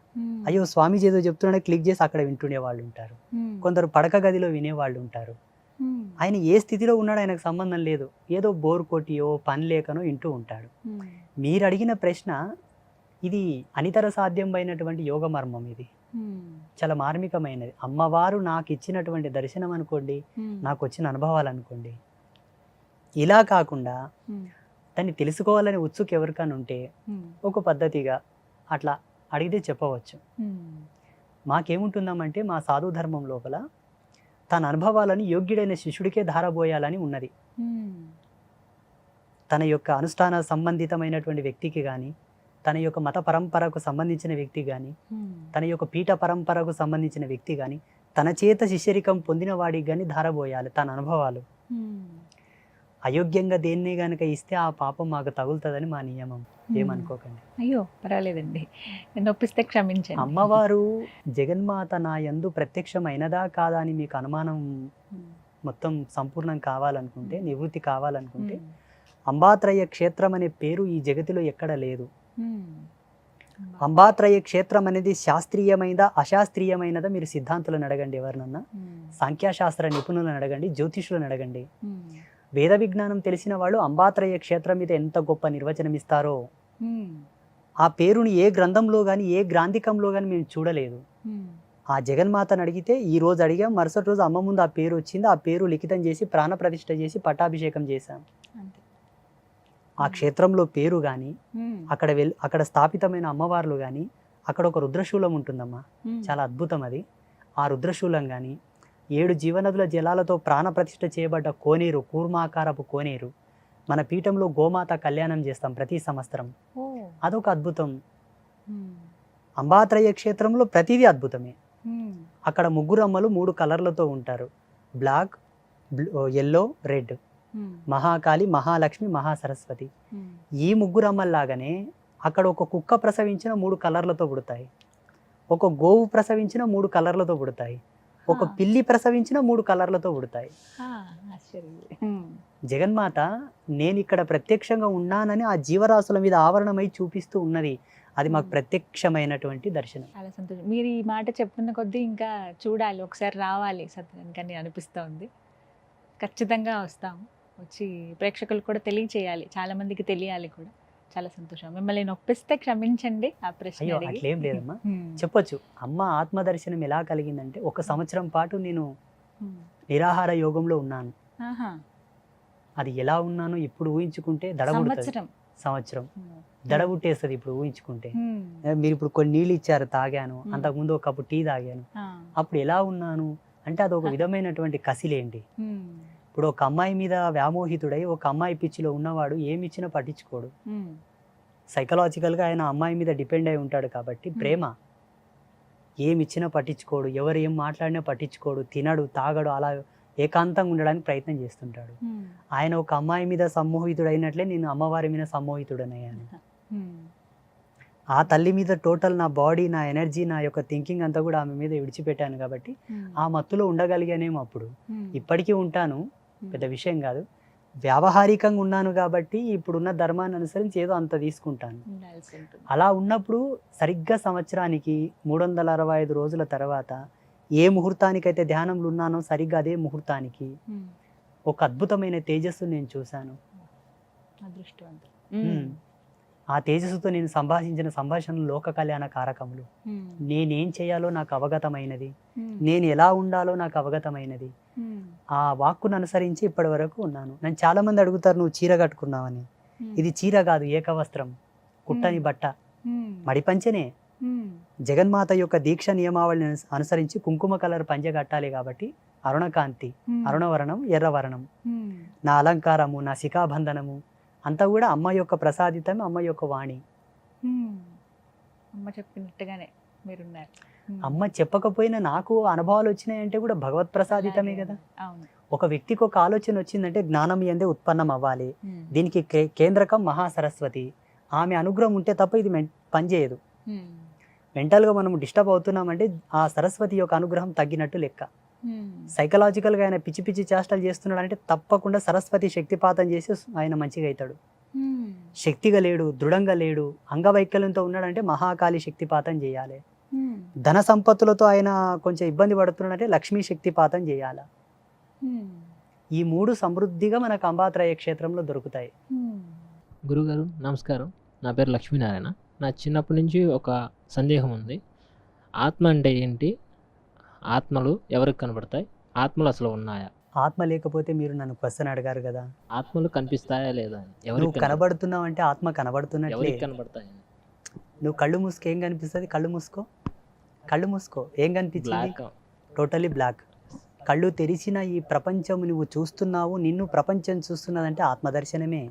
B: అయ్యో స్వామీజీ ఏదో చెప్తున్నాడే క్లిక్ చేసి అక్కడ వింటుండే వాళ్ళు ఉంటారు. కొందరు పడక గదిలో వినేవాళ్ళు ఉంటారు. ఆయన ఏ స్థితిలో ఉన్నాడో ఆయనకు సంబంధం లేదు, ఏదో బోర్ కొట్టియో పని లేకనో వింటూ ఉంటాడు. మీరు అడిగిన ప్రశ్న, ఇది అనితర సాధ్యమైనటువంటి యోగ మర్మం. ఇది చాలా మార్మికమైనది. అమ్మవారు నాకు ఇచ్చినటువంటి దర్శనం అనుకోండి, నాకు వచ్చిన అనుభవాలు అనుకోండి. ఇలా కాకుండా దాన్ని తెలుసుకోవాలని ఉత్సుకు ఎవరికైనా ఉంటే ఒక పద్ధతిగా అట్లా అడిగితే చెప్పవచ్చు. మాకేముంటుందామంటే మా సాధు ధర్మం లోపల తన అనుభవాలను యోగ్యుడైన శిష్యుడికే ధారబోయాలని ఉన్నది. తన యొక్క అనుష్ఠాన సంబంధితమైనటువంటి వ్యక్తికి కానీ, తన యొక్క మత పరంపరకు సంబంధించిన వ్యక్తి కానీ, తన యొక్క పీఠ పరంపరకు సంబంధించిన వ్యక్తి కానీ, తన చేత శిష్యరికం పొందిన వాడికి కానీ ధారబోయాలి తన అనుభవాలు. అయోగ్యంగా దేన్నే గనక ఇస్తే ఆ పాపం మాకు తగులుతుందని మా నియమం. ఏమనుకోకండి.
A: అయ్యో పర్వాలేదండి, నొప్పిస్తే క్షమించండి.
B: అమ్మవారు జగన్మాత నా యందు ప్రత్యక్షమైనదా కాదా అని మీకు అనుమానం మొత్తం సంపూర్ణం కావాలనుకుంటే, నివృత్తి కావాలనుకుంటే, అంబాత్రయ క్షేత్రం అనే పేరు ఈ జగతిలో ఎక్కడ లేదు. అంబాత్రయ క్షేత్రం అనేది శాస్త్రీయమైనదా అశాస్త్రీయమైనదా మీరు సిద్ధాంతులను అడగండి, ఎవరినన్నా సాంఖ్యశాస్త్ర నిపుణులను అడగండి, జ్యోతిషులను అడగండి. వేద విజ్ఞానం తెలిసిన వాళ్ళు అంబాత్రయ క్షేత్రం మీద ఎంత గొప్ప నిర్వచనం ఇస్తారో. ఆ పేరుని ఏ గ్రంథంలో కానీ ఏ గ్రాంధికంలో కానీ మేము చూడలేదు. ఆ జగన్మాతను అడిగితే ఈ రోజు అడిగాం, మరుసటి రోజు అమ్మ ముందు ఆ పేరు వచ్చింది, ఆ పేరు లిఖితం చేసి ప్రాణప్రతిష్ఠ చేసి పట్టాభిషేకం చేశాం. ఆ క్షేత్రంలో పేరు కానీ, అక్కడ స్థాపితమైన అమ్మవార్లు కానీ, అక్కడ ఒక రుద్రశూలం ఉంటుందమ్మా, చాలా అద్భుతం అది. ఆ రుద్రశూలం కానీ, 7 జీవనదుల జలాలతో ప్రాణప్రతిష్ఠ చేయబడ్డ కోనేరు, కూర్మాకారపు కోనేరు, మన పీఠంలో గోమాత కళ్యాణం చేస్తాం ప్రతి సంవత్సరం, అదొక అద్భుతం. అంబాత్రయ క్షేత్రంలో ప్రతిదీ అద్భుతమే. అక్కడ 3 అమ్మలు 3 కలర్లతో ఉంటారు, black, yellow, red. Mahakali, Mahalakshmi, Mahasaraswati. ఈ 3 అమ్మల్లాగానే అక్కడ ఒక కుక్క ప్రసవించిన 3 కలర్లతో పుడతాయి, ఒక గోవు ప్రసవించిన 3 కలర్లతో పుడతాయి, ఒక పిల్లి ప్రసవించిన 3 కలర్లతో పుడతాయి. జగన్మాత నేను ఇక్కడ ప్రత్యక్షంగా ఉన్నానని ఆ జీవరాశుల మీద ఆవరణమై చూపిస్తూ ఉన్నది. అది మాకు ప్రత్యక్షమైనటువంటి దర్శనం.
A: చాలా సంతోషం. మీరు ఈ మాట చెప్తున్న కొద్దీ ఇంకా చూడాలి, ఒకసారి రావాలి సత్యానికి అని అనిపిస్తోంది. ఖచ్చితంగా వస్తాము, వచ్చి ప్రేక్షకులు కూడా తెలియచేయాలి, చాలా మందికి తెలియాలి కూడా. చాలా సంతోషం. మిమ్మల్ని నొప్పిస్తే క్షమించండి ఆ ప్రశ్న
B: అయ్యో
A: అడిగి.
B: అట్లేం లేదమ్మా.
A: హ్మ్.
B: చెప్పొచ్చు. అమ్మ ఆత్మదర్శనం ఎలా కలిగిందంటే 1 సంవత్సరం పాటు నేను
A: హ్మ్.
B: నిరాహార యోగంలో ఉన్నాను.
A: ఆహా.
B: అది ఎలా ఉన్నానో ఇప్పుడు ఊహించుకుంటే దడబుడుతుంది.
A: సంవత్సరం.
B: సంవత్సరం
A: హ్మ్.
B: దడబుట్టేస్తుంది ఇప్పుడు ఊహించుకుంటే.
A: హ్మ్.
B: మీరు ఇప్పుడు కొన్ని నీళ్ళు ఇచ్చారు, తాగాను.
A: Hmm.
B: అంతకుముందు ఒక కప్పు టీ తాగాను.
A: ఆ.
B: అప్పుడు ఎలా ఉన్నాను అంటే అదొక విధమైనటువంటి కసిలేంటి.
A: హ్మ్.
B: ఇప్పుడు ఒక అమ్మాయి మీద వ్యామోహితుడై ఒక అమ్మాయి పిచ్చిలో ఉన్నవాడు ఏమి ఇచ్చినా పట్టించుకోడు.
A: హ్మ్.
B: సైకలాజికల్గా ఆయన అమ్మాయి మీద డిపెండ్ అయి ఉంటాడు కాబట్టి ప్రేమ. ఏమి ఇచ్చినా పట్టించుకోడు, ఎవరు ఏం మాట్లాడినా పట్టించుకోడు, తినడు, తాగడు, అలా ఏకాంతంగా ఉండడానికి ప్రయత్నం చేస్తుంటాడు.
A: హ్మ్.
B: ఆయన ఒక అమ్మాయి మీద సమ్మోహితుడైనట్లే నేను అమ్మవారి మీద సమ్మోహితుడనయ్యాను.
A: హ్మ్.
B: ఆ తల్లి మీద టోటల్ నా బాడీ, నా ఎనర్జీ, నా యొక్క థింకింగ్ అంతా కూడా ఆమె మీద విడిచిపెట్టాను కాబట్టి
A: హ్మ్.
B: ఆ మత్తులో ఉండగలిగానేమో అప్పుడు.
A: హ్మ్.
B: ఇప్పటికీ ఉంటాను,
A: హ్మ్.
B: పెద్ద విషయం కాదు. వ్యావహారికంగా ఉన్నాను కాబట్టి ఇప్పుడున్న ధర్మాన్ని అనుసరించి ఏదో అంత తీసుకుంటాను.
A: ఉండాల్సి ఉంటుంది.
B: అలా ఉన్నప్పుడు సరిగ్గా సంవత్సరానికి 365 రోజుల తర్వాత ఏ ముహూర్తానికైతే ధ్యానంలో ఉన్నానో సరిగ్గా అదే ముహూర్తానికి
A: హ్మ్.
B: ఒక అద్భుతమైన తేజస్సు నేను చూశాను.
A: అదృష్టవంతులు.
B: మ్మ్. ఆ తేజస్సుతో నేను సంభాషించిన సంభాషణలు లోక కళ్యాణ కారకములు.
A: హ్మ్.
B: నేనేం చేయాలో నాకు అవగతమైనది,
A: హ్మ్.
B: నేను ఎలా ఉండాలో నాకు అవగతమైనది.
A: హ్మ్.
B: ఆ వాక్కును అనుసరించి ఇప్పటి వరకు ఉన్నాను. నన్ను చాలా మంది అడుగుతారు, నువ్వు చీర కట్టుకున్నావని.
A: హ్మ్.
B: ఇది చీర కాదు, ఏకవస్త్రం, కుట్టని బట్ట,
A: హ్మ్.
B: మడిపంచనే.
A: హ్మ్.
B: జగన్మాత యొక్క దీక్ష నియమావళిని అనుసరించి కుంకుమ కలర్ పంచె కట్టాలి కాబట్టి అరుణకాంతి,
A: హ్మ్.
B: అరుణవర్ణం, ఎర్రవర్ణం.
A: హ్మ్.
B: నా అలంకారము, నా శిఖాబంధనము అంతా కూడా అమ్మ యొక్క ప్రసాదితం, అమ్మ యొక్క వాణి.
A: హ్మ్. అమ్మ చెప్పినట్టుగానే మీరున్నారు. హ్మ్.
B: అమ్మ చెప్పకపోయినా నాకు అనుభవాలు వచ్చినాయంటే కూడా భగవత్ ప్రసాదితమే
A: అలాగే
B: కదా.
A: అవును.
B: ఒక వ్యక్తికి ఒక ఆలోచన వచ్చిందంటే జ్ఞానం ఎందే ఉత్పన్నం అవ్వాలి.
A: హ్మ్.
B: దీనికి కేంద్రకం మహాసరస్వతి. ఆమె అనుగ్రహం ఉంటే తప్ప ఇది పనిచేయదు.
A: హ్మ్.
B: మెంటల్గా మనం డిస్టర్బ్ అవుతున్నామంటే ఆ సరస్వతి యొక్క అనుగ్రహం తగ్గినట్టు లెక్క.
A: హ్మ్.
B: సైకలాజికల్గా ఆయన పిచ్చి పిచ్చి చేష్టలు చేస్తున్నాడు అంటే తప్పకుండా సరస్వతి శక్తిపాతం చేసి ఆయన మంచిగా అవుతాడు.
A: హ్మ్.
B: శక్తిగా లేడు, దృఢంగా లేడు, అంగవైకల్యంతో ఉన్నాడంటే మహాకాళి శక్తిపాతం చేయాలి.
A: హ్మ్.
B: ధన సంపత్తులతో ఆయన కొంచెం ఇబ్బంది పడుతున్నాడంటే లక్ష్మీ శక్తిపాతం చేయాలి.
A: హ్మ్.
B: ఈ 3 సమృద్ధిగా మనకు అంబాత్రయ క్షేత్రంలో దొరుకుతాయి.
A: హ్మ్.
H: గురుగారు నమస్కారం. నా పేరు లక్ష్మీనారాయణ. నా చిన్నప్పటి నుంచి ఒక సందేహం ఉంది. ఆత్మ అంటే ఏంటి? ఆత్మలు ఎవరికి కనబడతాయి? ఆత్మలు అసలు ఉన్నాయా?
B: ఆత్మ లేకపోతే మీరు నన్ను క్వశ్చన్ అడిగారు కదా.
H: ఆత్మలు కనిపిస్తాయా లేదా అని.
B: నువ్వు
H: ఎవరికి
B: కనబడుతున్నావు అంటే ఆత్మ కనబడుతున్నట్లే.
H: ఎవరికి కనబడతాయని.
B: నువ్వు కళ్ళు మూసుకో, ఏం కనిపిస్తుంది? కళ్ళు మూసుకో, కళ్ళు మూసుకో, ఏం కనిపించింది?
H: బ్లాక్.
B: Totally black. కళ్ళు తెరిచిన ఈ ప్రపంచం నువ్వు చూస్తున్నావు, నిన్ను ప్రపంచం చూస్తున్నదంటే ఆత్మదర్శనమే.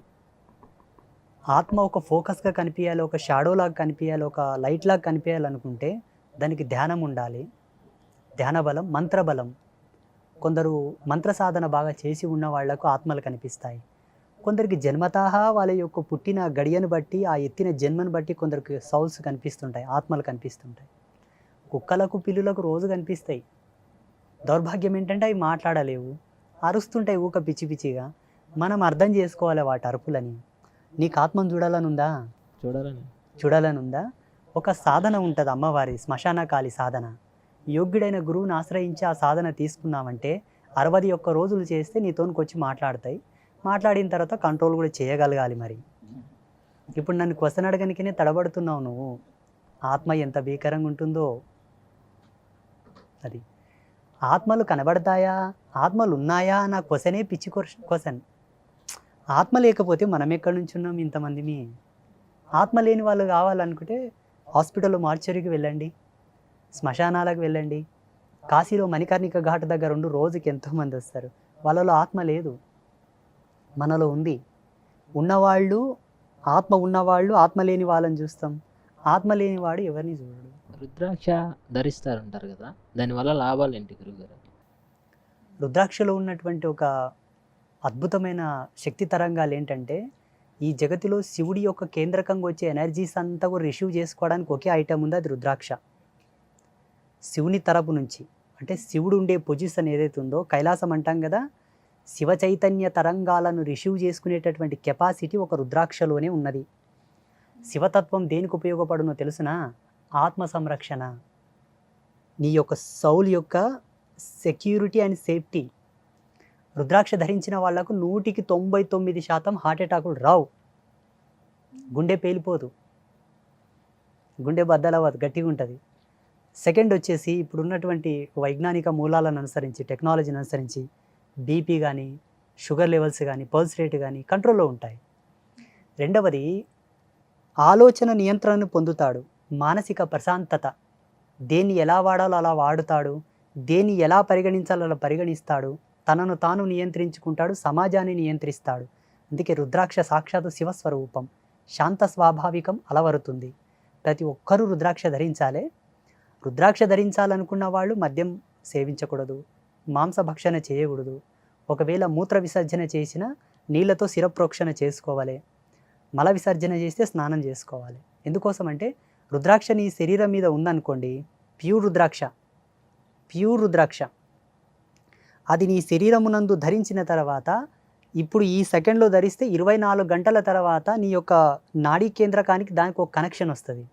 B: ఆత్మ ఒక ఫోకస్గా కనిపించాలి, ఒక షాడో లాగా కనిపించాలి, ఒక లైట్ లాగా కనిపించాలనుకుంటే దానికి ధ్యానం ఉండాలి. ధ్యాన బలం, మంత్రబలం. కొందరు మంత్ర సాధన బాగా చేసి ఉన్న వాళ్లకు ఆత్మలు కనిపిస్తాయి. కొందరికి జన్మతః వాళ్ళ యొక్క పుట్టిన గడియను బట్టి, ఆ ఎత్తిన జన్మను బట్టి కొందరికి సౌల్స్ కనిపిస్తుంటాయి, ఆత్మలు కనిపిస్తుంటాయి. కుక్కలకు, పిల్లులకు రోజు కనిపిస్తాయి. దౌర్భాగ్యం ఏంటంటే అవి మాట్లాడలేవు, అరుస్తుంటాయి ఊక పిచ్చి పిచ్చిగా. మనం అర్థం చేసుకోవాలి వాటి అరుపులని. నీకు ఆత్మను చూడాలనుందా? చూడాలనుందా? ఒక సాధన ఉంటుంది అమ్మవారి, శ్మశానకాలి సాధన. యోగ్యుడైన గురువుని ఆశ్రయించి ఆ సాధన తీసుకున్నామంటే 61 రోజులు చేస్తే నీతోనికి వచ్చి మాట్లాడతాయి. మాట్లాడిన తర్వాత కంట్రోల్ కూడా చేయగలగాలి. మరి ఇప్పుడు నన్ను క్వశ్చన్ అడగనికనే తడబడుతున్నావు నువ్వు. ఆత్మ ఎంత భీకరంగా ఉంటుందో. అది ఆత్మలు కనబడతాయా, ఆత్మలు ఉన్నాయా నా క్వశ్చనే పిచ్చి క్వశ్చన్. ఆత్మ లేకపోతే మనం ఎక్కడి నుంచి ఉన్నాం ఇంతమందిని? ఆత్మ లేని వాళ్ళు కావాలనుకుంటే హాస్పిటల్లో మార్చరీకి వెళ్ళండి, శ్మశానాలకు వెళ్ళండి. కాశీలో మణికర్ణిక ఘాట్ దగ్గర ఉండి రోజుకి ఎంతోమంది వస్తారు. వాళ్ళలో ఆత్మ లేదు, మనలో ఉంది. ఉన్నవాళ్ళు, ఆత్మ ఉన్నవాళ్ళు ఆత్మ లేని వాళ్ళని చూస్తాం. ఆత్మ లేనివాడు ఎవరిని చూడడు.
H: రుద్రాక్ష ధరిస్తారంటారు కదా, దానివల్ల లాభాలు ఏంటి గురుగారు?
B: రుద్రాక్షలో ఉన్నటువంటి ఒక అద్భుతమైన శక్తి తరంగాలు ఏంటంటే, ఈ జగతిలో శివుడి యొక్క కేంద్రకంగా వచ్చే ఎనర్జీస్ అంతా కూడా రిసీవ్ చేసుకోవడానికి ఒకే ఐటమ్ ఉంది, అది రుద్రాక్ష. శివుని తరపు నుంచి అంటే శివుడు ఉండే పొజిషన్ ఏదైతే ఉందో, కైలాసం అంటాం కదా, శివ చైతన్య తరంగాలను రిసీవ్ చేసుకునేటటువంటి కెపాసిటీ ఒక రుద్రాక్షలోనే ఉన్నది. శివతత్వం దేనికి ఉపయోగపడునో తెలుసునా? ఆత్మ సంరక్షణ, నీ యొక్క సౌల్ యొక్క సెక్యూరిటీ అండ్ సేఫ్టీ. రుద్రాక్ష ధరించిన వాళ్లకు 100% హార్ట్ అటాకులు రావు. గుండె పేలిపోదు, గుండె బద్దలవ్వదు, గట్టిగా ఉంటుంది. సెకండ్ వచ్చేసి ఇప్పుడున్నటువంటి వైజ్ఞానిక మూలాలను అనుసరించి, టెక్నాలజీని అనుసరించి బీపీ కానీ, షుగర్ లెవెల్స్ కానీ, పల్స్ రేట్ కానీ కంట్రోల్లో ఉంటాయి. రెండవది ఆలోచన నియంత్రణను పొందుతాడు, మానసిక ప్రశాంతత, దేన్ని ఎలా వాడాలో అలా వాడుతాడు, దేన్ని ఎలా పరిగణించాలో అలా పరిగణిస్తాడు, తనను తాను నియంత్రించుకుంటాడు, సమాజాన్ని నియంత్రిస్తాడు. అందుకే రుద్రాక్ష సాక్షాత్తు శివస్వరూపం, శాంత స్వాభావికం అలవరుతుంది. ప్రతి ఒక్కరూ రుద్రాక్ష ధరించాలి. రుద్రాక్ష ధరించాలనుకున్న వాళ్ళు మద్యం సేవించకూడదు, మాంసభక్షణ చేయకూడదు. ఒకవేళ మూత్ర విసర్జన చేసినా నీళ్ళతో శిరప్రోక్షణ చేసుకోవాలి, మల విసర్జన చేస్తే స్నానం చేసుకోవాలి. ఎందుకోసం అంటే రుద్రాక్ష నీ శరీరం మీద ఉందనుకోండి, ప్యూర్ రుద్రాక్ష అది నీ శరీరమునందు ధరించిన తర్వాత, ఇప్పుడు ఈ సెకండ్లో ధరిస్తే 24 గంటల తర్వాత నీ యొక్క నాడీ కేంద్రకానికి దానికి ఒక కనెక్షన్ వస్తుంది,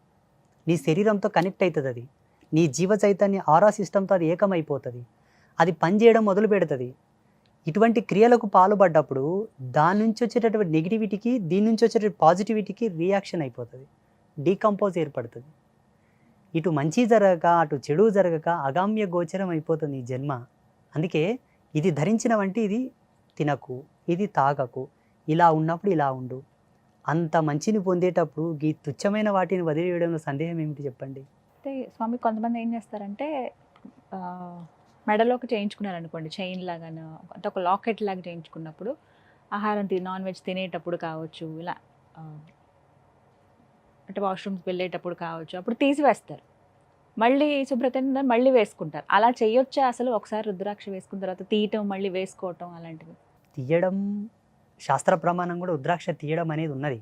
B: నీ శరీరంతో కనెక్ట్ అవుతుంది. అది నీ జీవ చైతన్య ఆరా సిస్టంతో అది ఏకమైపోతుంది, అది పనిచేయడం మొదలు పెడుతుంది. ఇటువంటి క్రియలకు పాల్పడ్డప్పుడు దాని నుంచి వచ్చేటటువంటి నెగిటివిటీకి, దీని నుంచి వచ్చేటటువంటి పాజిటివిటీకి రియాక్షన్ అయిపోతుంది, డీకంపోజ్ ఏర్పడుతుంది. ఇటు మంచి జరగక అటు చెడు జరగక అగామ్య గోచరం అయిపోతుంది ఈ జన్మ. అందుకే ఇది ధరించిన వంటి ఇది తినకు, ఇది తాగకు, ఇలా ఉన్నప్పుడు ఇలా ఉండు. అంత మంచిని పొందేటప్పుడు ఈ తుచ్చమైన వాటిని వదిలివేయడంలో సందేహం ఏమిటి చెప్పండి?
A: అయితే స్వామి కొంతమంది ఏం చేస్తారంటే మెడలోకి చేయించుకున్నారనుకోండి, చైన్ లాగాను, అంటే ఒక లాకెట్ లాగా చేయించుకున్నప్పుడు ఆహారం నాన్ వెజ్ తినేటప్పుడు కావచ్చు, ఇలా అంటే వాష్రూమ్స్ వెళ్ళేటప్పుడు కావచ్చు, అప్పుడు తీసివేస్తారు, మళ్ళీ శుభ్రత మళ్ళీ వేసుకుంటారు. అలా చేయొచ్చా అసలు? ఒకసారి రుద్రాక్ష వేసుకున్న తర్వాత తీయటం, మళ్ళీ వేసుకోవటం అలాంటివి?
B: తీయడం శాస్త్ర ప్రమాణం కూడా రుద్రాక్ష తీయడం అనేది ఉన్నది.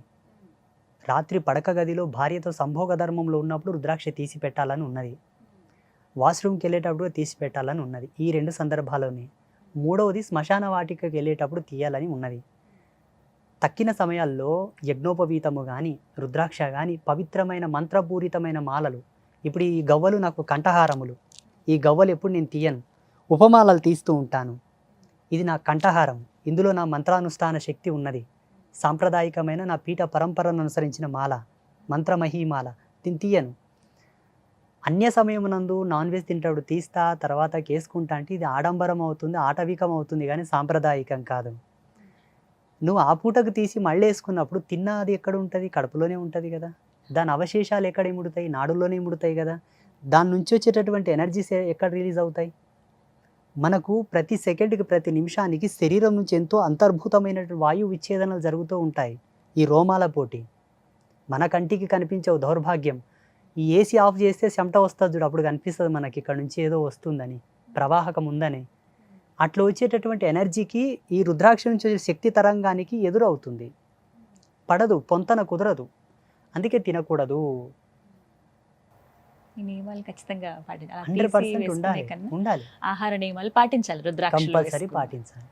B: రాత్రి పడక గదిలో భార్యతో సంభోగ ధర్మంలో ఉన్నప్పుడు రుద్రాక్ష తీసి పెట్టాలని ఉన్నది, వాష్రూమ్కి వెళ్ళేటప్పుడు తీసి పెట్టాలని ఉన్నది, ఈ 2 సందర్భాల్లోనే. మూడవది శ్మశాన వాటికకి వెళ్ళేటప్పుడు తీయాలని ఉన్నది. తక్కిన సమయాల్లో యజ్ఞోపవీతము కానీ, రుద్రాక్ష కానీ, పవిత్రమైన మంత్రపూరితమైన మాలలు, ఇప్పుడు ఈ గవ్వలు నాకు కంఠహారములు, ఈ గవ్వలు ఎప్పుడు నేను తీయను, ఉపమాలలు తీస్తూ ఉంటాను. ఇది నా కంఠహారం, ఇందులో నా మంత్రానుష్ఠాన శక్తి ఉన్నది, సాంప్రదాయకమైన నా పీఠ పరంపరను అనుసరించిన మాల, మంత్రమహీమాల, దీన్ని తీయను. అన్య సమయమునందు నాన్ వెజ్ తింటాడు తీస్తా, తర్వాత కేసుకుంటా అంటే ఇది ఆడంబరం అవుతుంది, ఆటవికం అవుతుంది, కానీ సాంప్రదాయకం కాదు. నువ్వు ఆ పూటకు తీసి మళ్ళీ వేసుకున్నప్పుడు తిన్నది ఎక్కడ ఉంటుంది? కడుపులోనే ఉంటుంది కదా. దాని అవశేషాలు ఎక్కడ ముడతాయి? నాడుల్లోనే ముడతాయి కదా. దాని నుంచి వచ్చేటటువంటి ఎనర్జీస్ ఎక్కడ రిలీజ్ అవుతాయి? మనకు ప్రతి సెకండ్కి, ప్రతి నిమిషానికి శరీరం నుంచి ఎంతో అంతర్భూతమైనటువంటి వాయువు విచ్ఛేదనలు జరుగుతూ ఉంటాయి. ఈ రోమాల పోటీ మన కంటికి కనిపించే దౌర్భాగ్యం. ఈ ఏసీ ఆఫ్ చేస్తే చెమట వస్తుంది చూడు, అప్పుడు కనిపిస్తుంది మనకి ఇక్కడ నుంచి ఏదో వస్తుందని, ప్రవాహకం ఉందని. అట్లా వచ్చేటటువంటి ఎనర్జీకి ఈ రుద్రాక్ష నుంచి వచ్చే శక్తి తరంగానికి ఎదురవుతుంది, పడదు, పొంతన కుదరదు. అందుకే తినకూడదు.
A: ఈ నియమాలు ఖచ్చితంగా పాటించాలి.
B: 100% ఉండాలి.
A: ఆహార నియమాలు పాటించాలి, రుద్రాక్ష
B: కంపల్సరీ పాటించాలి.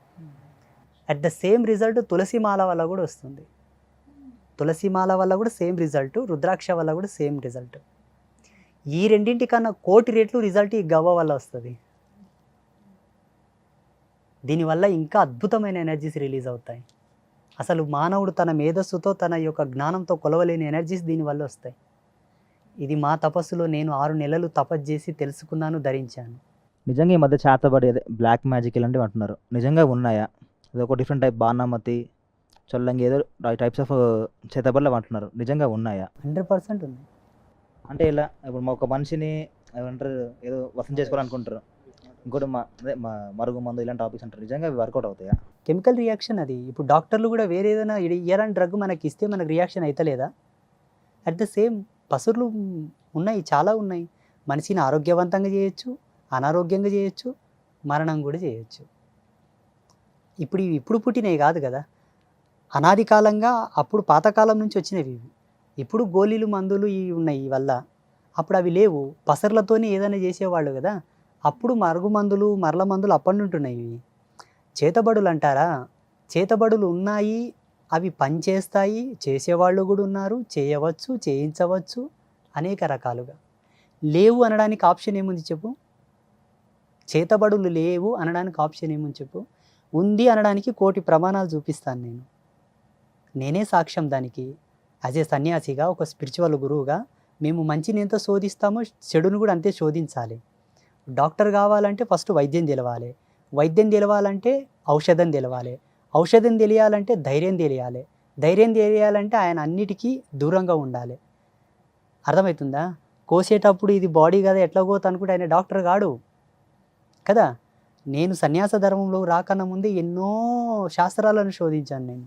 B: అట్ ద సేమ్ రిజల్ట్ తులసిమాల వల్ల కూడా వస్తుంది. తులసిమాల వల్ల కూడా సేమ్ రిజల్ట్, రుద్రాక్ష వల్ల కూడా సేమ్ రిజల్ట్. ఈ రెండింటికన్నా 1,000,000 రెట్లు రిజల్ట్ ఈ గవ్వ వల్ల వస్తుంది. దీనివల్ల ఇంకా అద్భుతమైన ఎనర్జీస్ రిలీజ్ అవుతాయి. అసలు మానవుడు తన మేధస్సుతో, తన యొక్క జ్ఞానంతో కొలవలేని ఎనర్జీస్ దీనివల్ల వస్తాయి. ఇది మా తపస్సులో నేను 6 నెలలు తపస్సు చేసి తెలుసుకున్నాను, ధరించాను.
G: నిజంగా ఈ మధ్య చేతబడి అదే బ్లాక్ మ్యాజిక్ ఇలాంటివి అంటున్నారు, నిజంగా ఉన్నాయా? అది ఒక డిఫరెంట్ టైప్, బాణామతి, చొల్లంగి, ఏదో టైప్స్ ఆఫ్ చేతబడులు అంటున్నారు, నిజంగా ఉన్నాయా?
B: 100% ఉంది.
G: అంటే ఇలా ఇప్పుడు ఒక మనిషిని ఏమంటారు, ఏదో వసం చేసుకోవాలనుకుంటారు, ఇంకోటి అదే మరుగు మందు ఇలాంటి టాపిక్స్ అంటారు, నిజంగా అవి వర్కౌట్ అవుతాయా?
B: కెమికల్ రియాక్షన్ అది. ఇప్పుడు డాక్టర్లు కూడా వేరే ఏదైనా ఇయరాని డ్రగ్ మనకి ఇస్తే మనకు రియాక్షన్ అవుతలేదా? అట్ ద సేమ్ పసురులు ఉన్నాయి, చాలా ఉన్నాయి. మనిషిని ఆరోగ్యవంతంగా చేయొచ్చు, అనారోగ్యంగా చేయొచ్చు, మరణం కూడా చేయొచ్చు. ఇప్పుడు పుట్టినవి కాదు కదా, అనాది కాలంగా అప్పుడు పాతకాలం నుంచి వచ్చినవి ఇవి. ఇప్పుడు గోళీలు, మందులు ఇవి ఉన్నాయి ఈ వల్ల. అప్పుడు అవి లేవు, పసర్లతోనే ఏదైనా చేసేవాళ్ళు కదా. అప్పుడు మరుగు మందులు, మరల మందులు అప్పటి ఉంటున్నాయి. ఇవి చేతబడులు అంటారా? చేతబడులు ఉన్నాయి, అవి పనిచేస్తాయి, చేసేవాళ్ళు కూడా ఉన్నారు, చేయవచ్చు, చేయించవచ్చు, అనేక రకాలుగా. లేవు అనడానికి ఆప్షన్ ఏముంది చెప్పు? చేతబడులు లేవు అనడానికి ఆప్షన్ ఏముంది చెప్పు? ఉంది అనడానికి 1,000,000 ప్రమాణాలు చూపిస్తాను నేను, నేనే సాక్ష్యం దానికి. యాజ్ ఏ సన్యాసిగా, ఒక స్పిరిచువల్ గురువుగా మేము మంచిని ఎంత శోధిస్తామో చెడును కూడా అంతే శోధించాలి. డాక్టర్ కావాలంటే ఫస్ట్ వైద్యం తెలవాలి, వైద్యం తెలవాలంటే ఔషధం తెలవాలి, ఔషధం తెలియాలంటే ధైర్యం తెలియాలి, ధైర్యం తెలియాలంటే ఆయన అన్నిటికీ దూరంగా ఉండాలి. అర్థమవుతుందా? కోసేటప్పుడు ఇది బాడీ కదా ఎట్లా కోత అనుకుంటే ఆయన డాక్టర్ కాడు కదా. నేను సన్యాస ధర్మంలో రాకన్నా ముందే ఎన్నో శాస్త్రాలను శోధించాను నేను.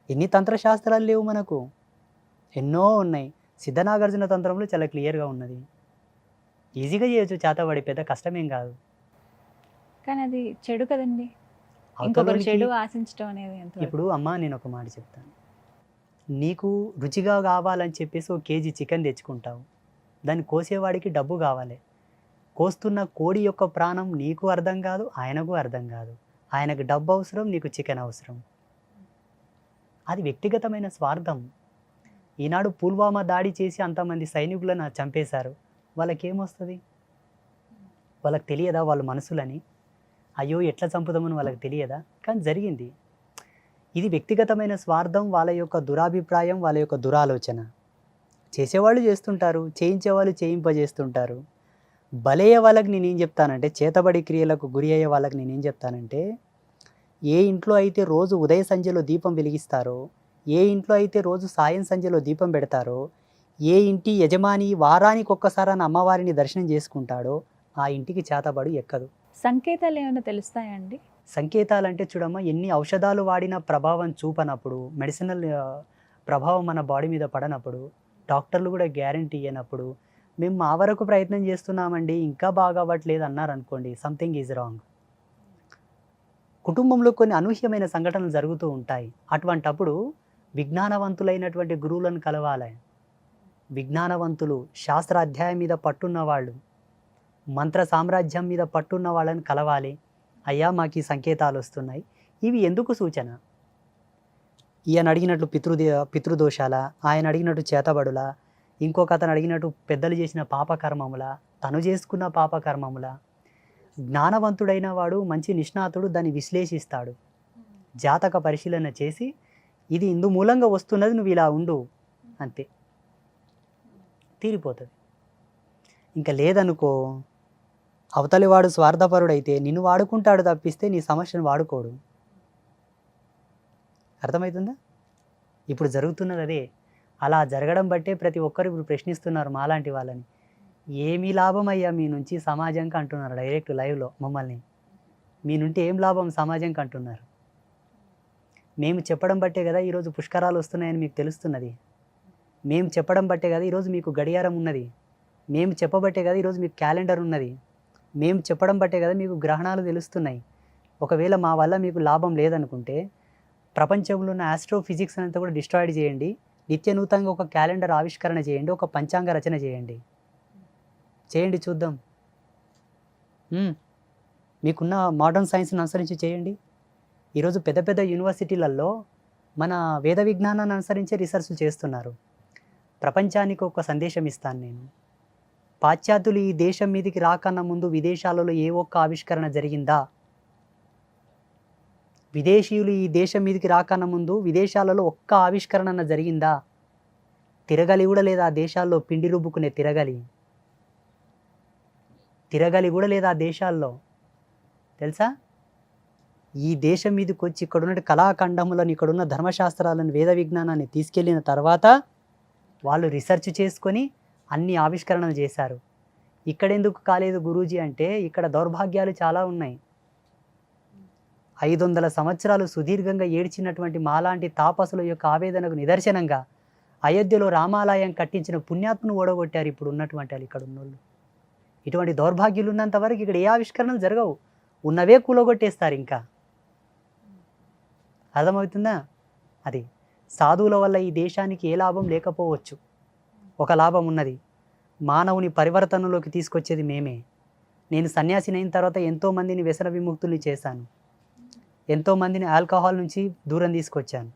B: ఎన్ని తంత్రశాస్త్రాలు లేవు మనకు, ఎన్నో ఉన్నాయి. సిద్ధనాగార్జున తంత్రంలో చాలా క్లియర్గా ఉన్నది. ఈజీగా చేయొచ్చు, చేతబడి, పెద్ద కష్టమేం కాదు.
A: కానీ అది చెడు కదండి, ఇంకొకరు
B: అవతలోనికి
A: చెడు ఆశించడం అనేది ఎంత
B: ఇప్పుడు అమ్మ నేను ఒక మాట చెప్తాను. నీకు రుచిగా కావాలని చెప్పేసి ఒక కేజీ చికెన్ తెచ్చుకుంటావు, దాన్ని కోసేవాడికి డబ్బు కావాలి. కోస్తున్న కోడి యొక్క ప్రాణం నీకు అర్థం కాదు, ఆయనకు అర్థం కాదు. ఆయనకు డబ్బు అవసరం, నీకు చికెన్ అవసరం. అది వ్యక్తిగతమైన స్వార్థం. ఈనాడు పుల్వామా దాడి చేసి అంతమంది సైనికులను చంపేశారు. వాళ్ళకేమొస్తుంది? వాళ్ళకి తెలియదా వాళ్ళ మనసులని? అయ్యో ఎట్లా చంపుదామని వాళ్ళకి తెలియదా? కానీ జరిగింది. ఇది వ్యక్తిగతమైన స్వార్థం, వాళ్ళ యొక్క దురాభిప్రాయం, వాళ్ళ యొక్క దురాలోచన. చేసేవాళ్ళు చేస్తుంటారు, చేయించేవాళ్ళు చేయింపజేస్తుంటారు. బలయ్యే వాళ్ళకి నేనేం చెప్తానంటే, చేతబడి క్రియలకు గురి అయ్యే వాళ్ళకి నేనేం చెప్తానంటే, ఏ ఇంట్లో అయితే రోజు ఉదయ సంధ్యలో దీపం వెలిగిస్తారో, ఏ ఇంట్లో అయితే రోజు సాయం సంధ్యలో దీపం పెడతారో, ఏ ఇంటి యజమాని వారానికి ఒక్కసారి అమ్మవారిని దర్శనం చేసుకుంటాడో ఆ ఇంటికి చేతబడి ఎక్కదు.
A: సంకేతాలు ఏమైనా తెలుస్తాయండి?
B: సంకేతాలంటే చూడమ్మా, ఎన్ని ఔషధాలు వాడినా ప్రభావం చూపనప్పుడు, మెడిసినల్ ప్రభావం మన బాడీ మీద పడనప్పుడు, డాక్టర్లు కూడా గ్యారంటీ ఇవ్వనప్పుడు, మేము మా వరకు ప్రయత్నం చేస్తున్నామండి ఇంకా బాగా అవ్వట్లేదు అన్నారు అనుకోండి, సంథింగ్ ఈజ్ రాంగ్. కుటుంబంలో కొన్ని అనూహ్యమైన సంఘటనలు జరుగుతూ ఉంటాయి. అటువంటప్పుడు విజ్ఞానవంతులైనటువంటి గురువులను కలవాలి. విజ్ఞానవంతులు, శాస్త్ర అధ్యాయం మీద పట్టున్న వాళ్ళు, మంత్ర సామ్రాజ్యం మీద పట్టున్న వాళ్ళని కలవాలి. అయ్యా మాకు ఈ సంకేతాలు వస్తున్నాయి, ఇవి ఎందుకు సూచన? ఈయన అడిగినట్లు పితృదోషాల, ఆయన అడిగినట్టు చేతబడుల, ఇంకొక అతను అడిగినట్టు పెద్దలు చేసిన పాపకర్మముల, తను చేసుకున్న పాపకర్మముల. జ్ఞానవంతుడైన వాడు, మంచి నిష్ణాతుడు దాన్ని విశ్లేషిస్తాడు, జాతక పరిశీలన చేసి ఇది ఇందు మూలంగా వస్తున్నది, నువ్వు ఇలా ఉండు, అంతే, తీరిపోతుంది. ఇంకా లేదనుకో, అవతలి వాడు స్వార్థపరుడైతే నిన్ను వాడుకుంటాడు తప్పిస్తే నీ సమస్యను వాడుకోడు. అర్థమవుతుందా? ఇప్పుడు జరుగుతున్నది అదే. అలా జరగడం బట్టే ప్రతి ఒక్కరు ఇప్పుడు ప్రశ్నిస్తున్నారు మాలాంటి వాళ్ళని, ఏమీ లాభం అయ్యా మీ నుంచి సమాజంకి అంటున్నారు. డైరెక్ట్ లైవ్లో మమ్మల్ని, మీ నుండి ఏం లాభం సమాజంకి అంటున్నారు. మేము చెప్పడం బట్టే కదా ఈరోజు పుష్కరాలు వస్తున్నాయని మీకు తెలుస్తున్నది. మేము చెప్పడం బట్టే కదా ఈరోజు మీకు గడియారం ఉన్నది. మేము చెప్పబట్టే కదా ఈరోజు మీకు క్యాలెండర్ ఉన్నది. మేము చెప్పడం బట్టే కదా మీకు గ్రహణాలు తెలుస్తున్నాయి. ఒకవేళ మా వల్ల మీకు లాభం లేదనుకుంటే ప్రపంచంలో ఉన్న ఆస్ట్రోఫిజిక్స్ అంతా కూడా డిస్ట్రాయిడ్ చేయండి, నిత్య నూతనంగా ఒక క్యాలెండర్ ఆవిష్కరణ చేయండి, ఒక పంచాంగ రచన చేయండి, చేయండి చూద్దాం. మీకున్న మోడర్న్ సైన్స్ని అనుసరించి చేయండి. ఈరోజు పెద్ద పెద్ద యూనివర్సిటీలలో మన వేద విజ్ఞానాన్ని అనుసరించే రీసెర్చ్లు చేస్తున్నారు. ప్రపంచానికి ఒక సందేశం ఇస్తాను నేను. పాశ్చాత్యులు ఈ దేశం మీదకి రాకన్నా ముందు విదేశాలలో ఏ ఒక్క ఆవిష్కరణ జరిగిందా? విదేశీయులు ఈ దేశం మీదకి రాకన్నా ముందు విదేశాలలో ఒక్క ఆవిష్కరణ జరిగిందా? తిరగలి కూడా లేదా ఆ దేశాల్లో, పిండి రుబ్బుకునే తిరగలి కూడా లేదా ఆ దేశాల్లో, తెలుసా? ఈ దేశం మీదకి వచ్చి ఇక్కడున్న కళాఖండములను, ఇక్కడున్న ధర్మశాస్త్రాలను, వేద విజ్ఞానాన్ని తీసుకెళ్ళిన తర్వాత వాళ్ళు రీసెర్చ్ చేసుకొని అన్ని ఆవిష్కరణలు చేశారు. ఇక్కడెందుకు కాలేదు గురూజీ అంటే, ఇక్కడ దౌర్భాగ్యాలు చాలా ఉన్నాయి. 500 సంవత్సరాలు సుదీర్ఘంగా ఏడ్చినటువంటి మాలాంటి తాపసుల యొక్క ఆవేదనకు నిదర్శనంగా అయోధ్యలో రామాలయం కట్టించిన పుణ్యాత్మను ఓడగొట్టారు ఇప్పుడు ఉన్నటువంటి వాళ్ళు, ఇక్కడ ఉన్నోళ్ళు. ఇటువంటి దౌర్భాగ్యులు ఉన్నంత వరకు ఇక్కడ ఏ ఆవిష్కరణలు జరగవు, ఉన్నవే కూలగొట్టేస్తారు. ఇంకా అర్థమవుతుందా? అది సాధువుల వల్ల ఈ దేశానికి ఏ లాభం లేకపోవచ్చు, ఒక లాభం ఉన్నది. మానవుని పరివర్తనలోకి తీసుకొచ్చేది మేమే. నేను సన్యాసిని అయిన తర్వాత ఎంతోమందిని వ్యసన విముక్తుల్ని చేశాను, ఎంతోమందిని ఆల్కహాల్ నుంచి దూరం తీసుకొచ్చాను,